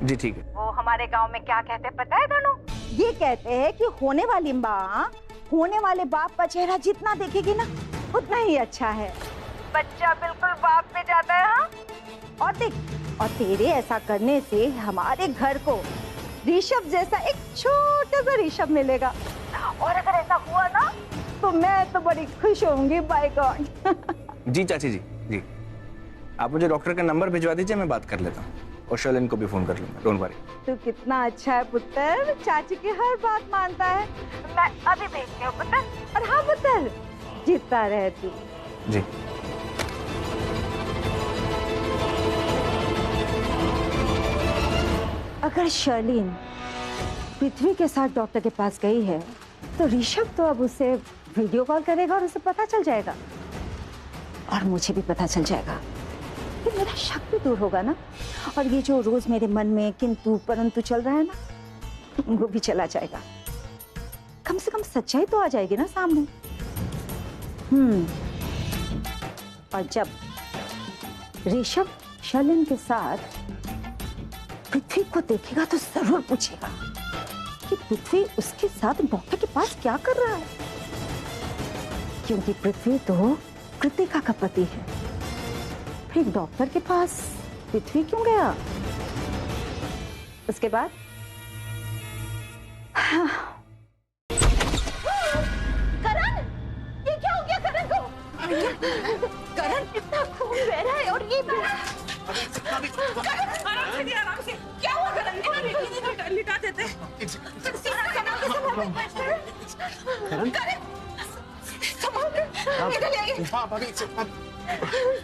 जी ठीक है। वो हमारे गांव में क्या कहते हैं पता है दोनों? ये कहते हैं कि होने वाली माँ होने वाले बाप का चेहरा जितना देखेगी ना उतना ही अच्छा है। बच्चा बिल्कुल बाप पे जाता है। हाँ, और देख, और तेरे ऐसा करने से हमारे घर को ऋषभ जैसा एक छोटा सा ऋषभ मिलेगा। और अगर ऐसा हुआ ना तो मैं तो बड़ी खुश होंगी। Bye God. जी चाची जी, जी आप मुझे डॉक्टर का नंबर भिजवा दीजिए, मैं बात कर लेता हूँ और शर्लिन को भी फोन कर लूंगा। Don't worry. तू कितना अच्छा है पुत्र, चाची की हर बात मानता है। मैं अभी भेजती हूँ पुत्र। और हाँ पुत्र, जीतता रहे तू। जी। अगर शर्लिन पृथ्वी के साथ डॉक्टर के पास गई है तो ऋषभ तो अब उसे वीडियो कॉल करेगा और उसे पता चल जाएगा और मुझे भी पता चल जाएगा। फिर मेरा शक भी दूर होगा ना, और ये जो रोज मेरे मन में किंतु परंतु चल रहा है ना, वो भी चला जाएगा। कम से कम सच्चाई तो आ जाएगी ना सामने। और जब ऋषभ शर्लिन के साथ पृथ्वी को देखेगा तो जरूर पूछेगा कि पृथ्वी उसके साथ डॉक्टर के पास क्या कर रहा है, क्योंकि पृथ्वी तो कृतिका का पति है। फिर डॉक्टर के पास पृथ्वी क्यों गया? उसके बाद करण, ये क्या हो गया करण को? करण, इतना खून बह रहा है और ये आराम से। क्या हुआ करण? लिटा देते।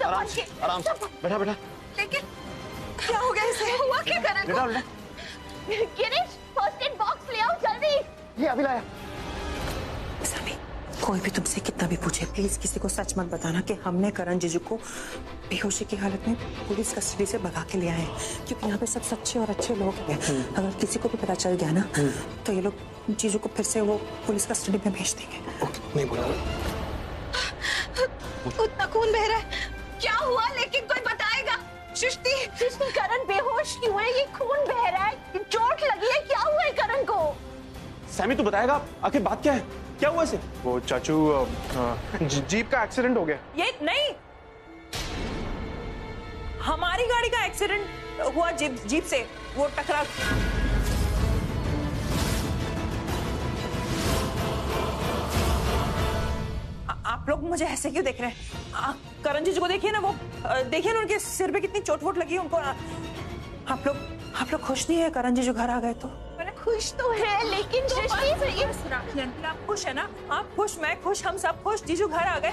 आराम से बैठा बैठा। लेकिन क्या हो गया इसे? हुआ क्या करण को? गिरीश, फर्स्ट एड बॉक्स ले आओ जल्दी। ये अभी लाया। सभी, कोई भी तुमसे कितना भी पूछे, प्लीज किसी को सच मत बताना कि हमने करण जीजू को बेहोशी की हालत में पुलिस कस्टडी से भगा के ले आए हैं, क्योंकि यहाँ पे सब सच्चे और अच्छे लोग हैं। अगर किसी को भी पता चल गया ना तो ये लोग जीजू को फिर से वो पुलिस कस्टडी में भेज देंगे। नहीं बोला। उतना खून बह रहा है, क्या हुआ? लेकिन कोई बताएगा? सृष्टि, करण बेहोश क्यों है? ये खून बह रहा है, चोट लगी है, क्या हुआ है करण को? सैमी तू बताएगा आखिर बात क्या है, क्या हुआ इसे? वो चाचू जीप का एक्सीडेंट हो गया। ये नहीं, हमारी गाड़ी का एक्सीडेंट हुआ जीप से, वो टकरा। आप लोग मुझे ऐसे क्यों देख रहे हैं? करण जीजू को देखिए ना, वो देखिए ना उनके सिर पे कितनी चोट वोट लगी है उनको। आप लोग खुश नहीं है करण जीजू घर आ गए तो? खुश तो है लेकिन आप खुश है ना? आप खुश, मैं खुश, हम सब खुश। जीजू घर आ गए,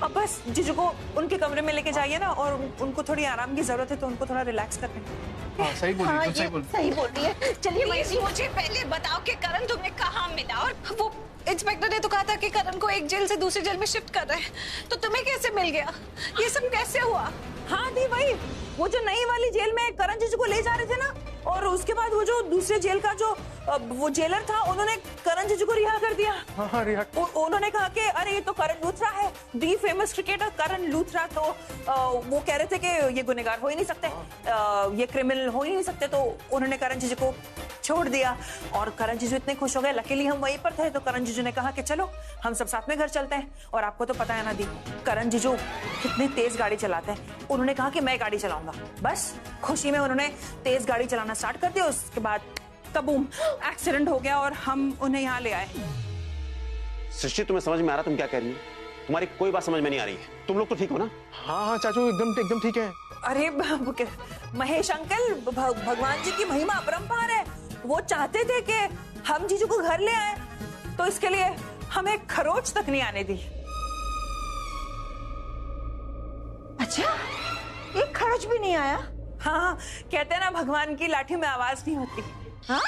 अब बस जीजू को उनके कमरे में लेके जाइए ना, और उनको थोड़ी आराम की जरूरत है तो उनको थोड़ा रिलैक्स करने। हाँ, सही बोल रही है, सही बोल रही है। चलिए मुझे पहले बताओ कि करण तुम्हें कहाँ मिला? और वो इंस्पेक्टर ने तो कहा था कि करण को एक जेल से दूसरी जेल में शिफ्ट कर रहे हैं, तो तुम्हें कैसे मिल गया? ये सब कैसे हुआ? हाँ दी भाई, वो जो नई वाली जेल में करण जीजू को ले जा रहे थे ना, और उसके बाद वो जो दूसरे जेल का जो वो जेलर था, उन्होंने करण जीजू को रिहा कर दिया। हाँ, रिहा। उन्होंने कहा कि अरे ये तो करण लूथरा है, दी फेमस क्रिकेटर करण लूथरा। तो वो कह रहे थे कि ये गुनहगार हो ही नहीं सकते, ये क्रिमिनल हो ही नहीं सकते, तो उन्होंने करण जीजू को छोड़ दिया। और करण जीजू इतने खुश हो गए, लकीली हम वहीं पर थे, तो करण जीजू ने कहा कि चलो हम सब साथ में घर चलते हैं। और आपको तो पता है ना दी, करण जीजू कितनी तेज गाड़ी चलाते हैं। उन्होंने कहा कि मैं गाड़ी चलाऊंगा, बस खुशी में उन्होंने तेज गाड़ी चलाना स्टार्ट कर दिया। उसके बाद कबूम, एक्सीडेंट हो गया और हम उन्हें यहाँ ले आए। सृष्टि, तुम्हें समझ में आ रहा तुम क्या कह रही हो? तुम्हारी कोई बात समझ में नहीं आ रही है। तुम लोग तो ठीक हो ना? हाँ चाचू, एकदम ठीक है। अरे महेश अंकल, भगवान जी की महिमा अपरंपार है। वो चाहते थे कि हम जीजू को घर ले आए, तो इसके लिए हमें खरोच तक नहीं आने दी। अच्छा, एक खरोच भी नहीं आया? हाँ, कहते हैं ना भगवान की लाठी में आवाज नहीं होती। हाँ,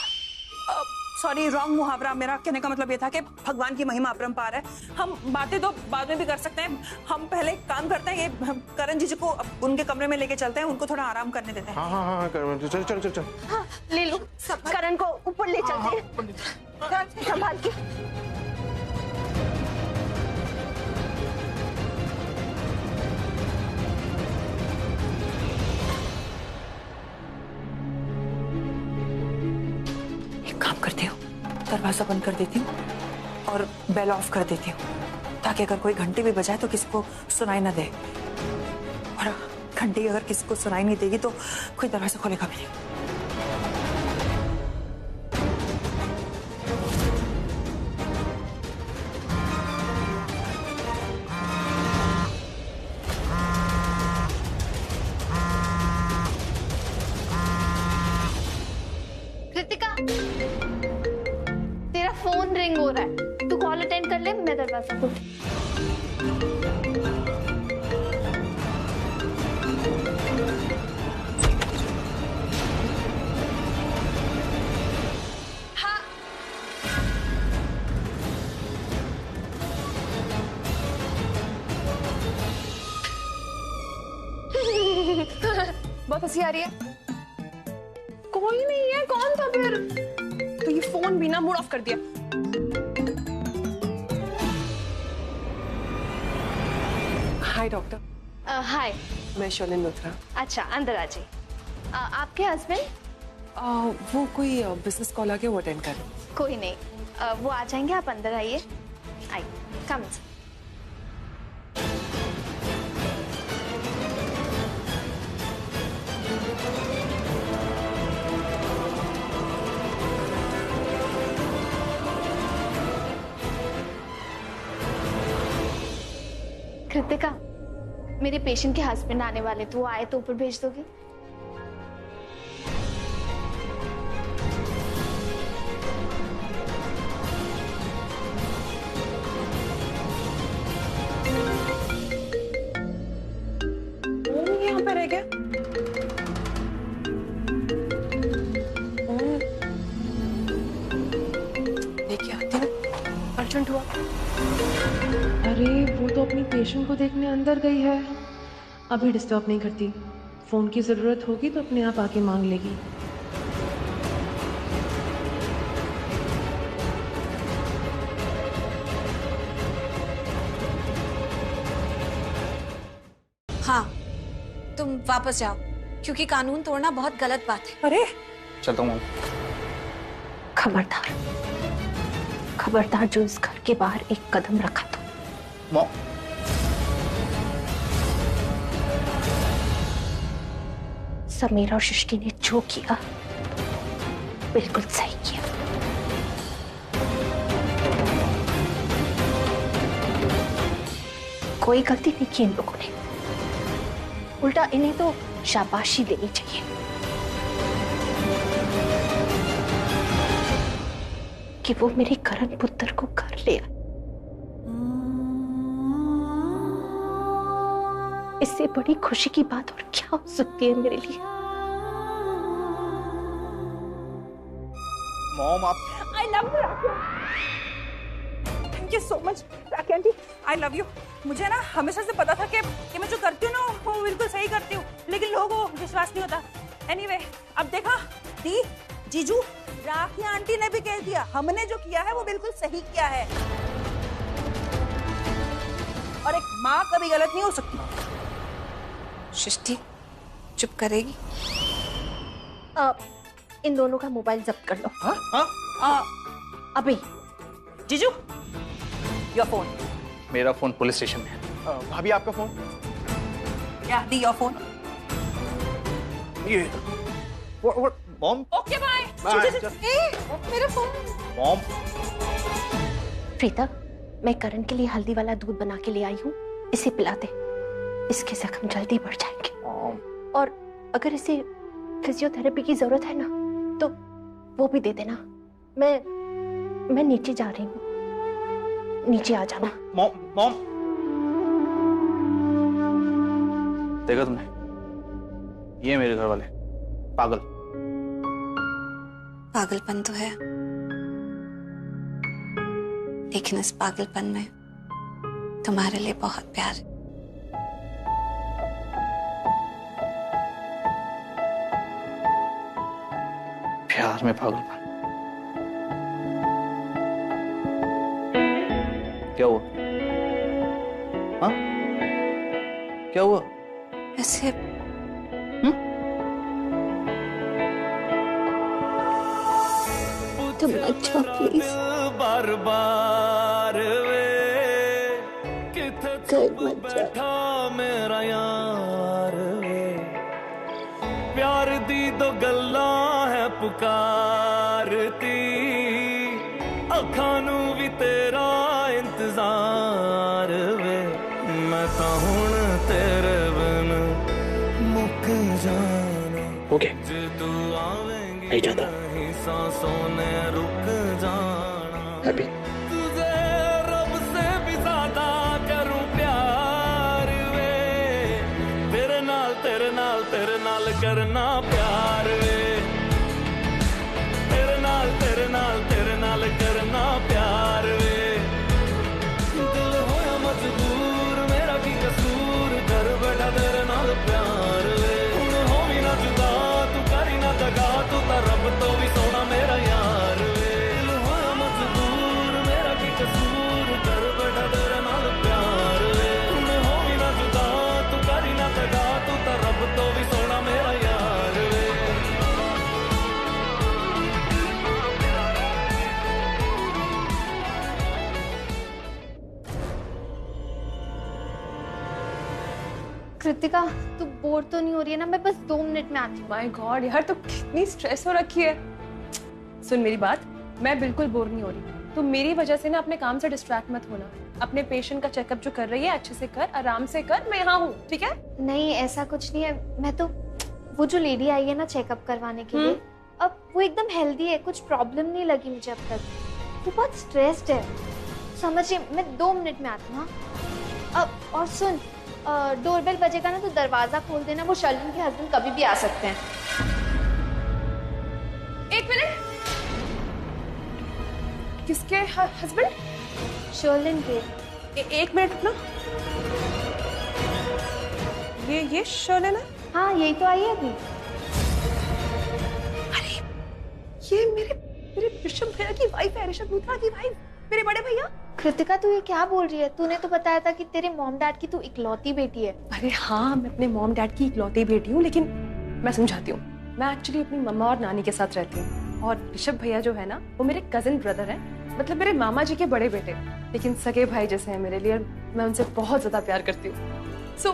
सॉरी, रॉन्ग मुहावरा। मेरा कहने का मतलब ये था कि भगवान की महिमा अपरंपार है। हम बातें तो बाद में भी कर सकते हैं, हम पहले काम करते हैं। ये करण जीजू को उनके कमरे में लेके चलते हैं, उनको थोड़ा आराम करने देते हैं। हाँ, चल। हाँ, ले लो, करण को ऊपर ले चलते हैं, संभाल के। काम करती हूँ, दरवाजा बंद कर देती हूँ और बेल ऑफ कर देती हूँ, ताकि अगर कोई घंटी भी बजाए तो किसी को सुनाई ना दे। और घंटी अगर किसी को सुनाई नहीं देगी तो कोई दरवाजा खोलेगा भी नहीं। कृतिका, तेरा फोन रिंग हो रहा है, तू कॉल अटेंड कर ले, मैं दरवाजा खोलती। बहुत हंसी आ रही है। कोई नहीं है, कौन था फिर? तो ये फोन भी ना मूड ऑफ कर दिया। हाय डॉक्टर। हाय, मैं शर्लिन लूथरा। अच्छा अंदर आ जाइए। आपके हस्बैंड? वो कोई बिजनेस कॉल आ गया, वो अटेंड कर। कोई नहीं, वो आ जाएंगे, आप अंदर आइए। आइए, कम। कृतिका, मेरे पेशेंट के हस्बैंड आने वाले, तो वो आए तो ऊपर भेज दोगी? यहाँ पे रह गया। देखिए आती ना, अर्जेंट हुआ। अरे वो तो अपनी पेशेंट को देखने अंदर गई है, अभी डिस्टर्ब नहीं करती। फोन की जरूरत होगी तो अपने आप आके मांग लेगी। हाँ, तुम वापस जाओ, क्योंकि कानून तोड़ना बहुत गलत बात है। अरे चलता हूँ। खबरदार, खबरदार, जो इस घर के बाहर एक कदम रखा तो। समीरा और सृष्टि ने जो किया बिल्कुल सही किया। कोई गलती नहीं की इन लोगों ने, उल्टा इन्हें तो शाबाशी देनी चाहिए कि वो मेरे करण पुत्र को घर ले आए। इससे बड़ी खुशी की बात और क्या हो सकती है मेरे लिए। मॉम आप I love you, thank you so much rakhi aunty, I love you. मुझे ना हमेशा से पता था कि मैं जो करती हूँ ना वो बिल्कुल सही करती हूँ, लेकिन लोगों को विश्वास नहीं होता। एनीवे, अब देखा दी जीजू, राखी आंटी ने भी कह दिया हमने जो किया है वो बिल्कुल सही किया है, और एक माँ कभी गलत नहीं हो सकती। सृष्टि चुप करेगी? इन दोनों का मोबाइल जब्त कर लो। अभी जीजू, योर फोन। मेरा फोन पुलिस स्टेशन में है। भाभी आपका फोन? क्या दी योर फोन? ये मॉम। Okay bye. मेरा फोन। मॉम। प्रीता, मैं करण के लिए हल्दी वाला दूध बना के ले आई हूँ, इसे पिला दे, इसके जख्म जल्दी बढ़ जाएंगे। और अगर इसे फिजियोथेरेपी की जरूरत है ना तो वो भी दे देना। मैं नीचे जा रही हूँ, नीचे आ जाना। मॉम, देखा तुमने, ये मेरे घर वाले पागल। पागलपन तो है, लेकिन इस पागलपन में तुम्हारे लिए बहुत प्यार है। प्यार में पागलपन? क्या हुआ? हाँ, क्या हुआ? ऐसे तुम अच्छा प्लीज। बार बार वे कर मत जा मेरा यार वे, प्यार दी दो गल्ला है पुकारती, अखां नू भी तेरा इंतजार वे, मैं तां हुण तेरे बिन मुक जाना। ओके, तू आवेंगी नहीं जाता। सांसों ने रुक जाना। हैप्पी। तुझे रब से भी ज्यादा करूं प्यार वे, तेरे नाल करना प्यार वे, तेरे नाल करना प्यार वे, दिल होया मजबूर मेरा की कसूर, कर बैठा तेरे नाल प्यार वे, हुण होवी ना जुदा तू करी ना दगा, तू तां रब तो भी सोना मेरा यार वे, दिल होया मजबूर मेरा की कसूर, कर बैठा तेरे नाल प्यार वे, हुण होवी ना जुदा तू करी ना दगा, तू तां रब तो भी सोना मेरा यार वे। कृतिका, तू बोर तो नहीं हो रही है ना? मैं बस 2 मिनट में आती हूँ। माय गॉड यार, तो कितनी स्ट्रेस हो रखी है। सुन मेरी बात, मैं बिल्कुल बोर नहीं हो रही। तू मेरी वजह से ना अपने काम से डिस्ट्रैक्ट मत होना। अपने पेशेंट का चेकअप जो कर रही है अच्छे से कर, आराम से कर, मैं यहाँ हूँ, ठीक है? नहीं, ऐसा कुछ नहीं है। मैं तो वो जो लेडी आई है ना चेकअप करवाने के लिए, अब वो एकदम हेल्दी है, कुछ प्रॉब्लम नहीं लगी मुझे अब तक। वो बहुत स्ट्रेस्ड है, समझिए। मैं 2 मिनट में आती हूँ। अब और सुन, डोरबेल बजेगा ना तो दरवाजा खोल देना, वो शर्लिन के हस्बैंड कभी भी आ सकते हैं। 1 मिनट। किसके हस्बैंड? शर्लिन के। 1 मिनट रुकना। ये शर्लिन है? हाँ, यही तो आई है अभी। अरे ये मेरे ऋषभ भैया की वाइफ है, ऋषभ लूथरा की वाइफ, मेरे बड़े भैया। कृतिका, तू ये क्या बोल रही है? तूने तो बताया था कि तेरे मॉम डैड की तू इकलौती बेटी है। अरे हाँ, मैं अपने मॉम डैड की इकलौती बेटी हूँ, लेकिन मैं समझाती हूँ। मैं एक्चुअली अपनी मम्मा और नानी के साथ रहती हूँ, और ऋषभ भैया जो है ना वो मेरे कजिन ब्रदर है, मतलब मेरे मामा जी के बड़े बेटे, लेकिन सगे भाई जैसे हैं मेरे लिए। मैं उनसे बहुत ज्यादा प्यार करती हूँ। सो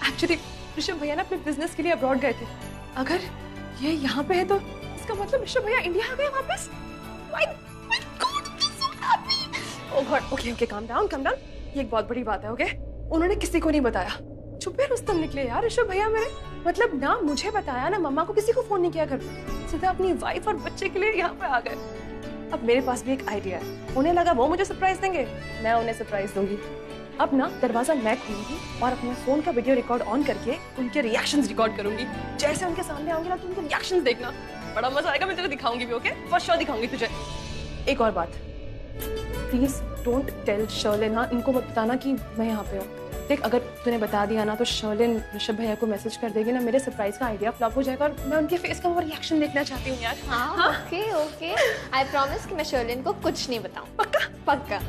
एक्चुअली ऋषभ भैया ना अपने बिजनेस के लिए अब्रॉड गए थे। अगर ये यहाँ पे है तो इसका मतलब ऋषभ भैया इंडिया आ गए वापस। ओह गॉड, ओके, काम डाउन। ये एक बहुत बड़ी बात है, ओके? उन्होंने किसी को नहीं बताया। चुप है रुस्तम निकले यार ऋषभ भैया मेरे। मतलब ना मुझे बताया ना मम्मा को, किसी को फोन नहीं किया घर पे, सीधा अपनी वाइफ और बच्चे के लिए यहाँ पे आ गए। अब मेरे पास भी एक आइडिया है। उन्हें लगा वो मुझे सरप्राइज देंगे, मैं उन्हें सरप्राइज दूंगी। अब ना दरवाजा मैं खोलूंगी और अपने फोन का वीडियो रिकॉर्ड ऑन करके उनके रिएक्शंस रिकॉर्ड करूंगी। जैसे उनके सामने आऊंगी ना तो उनके रिएक्शंस देखना, बड़ा मजा आएगा। मैं तुझे दिखाऊंगी भी, ओके? फर्स्ट शो दिखाऊंगी तुझे। एक और बात, प्लीज डोंट टेल शर्लिन, हाँ? इनको मत बताना कि मैं यहाँ पे हूँ। देख, अगर तूने बता दिया ना तो शर्लिन ऋषभ भैया को मैसेज कर देगी ना, मेरे सरप्राइज का आइडिया फ्लॉप हो जाएगा और मैं उनके फेस का वो रिएक्शन देखना चाहती हूँ यार। हाँ, ओके ओके, आई प्रॉमिस कि मैं शर्लिन को कुछ नहीं बताऊँ। पक्का? पक्का।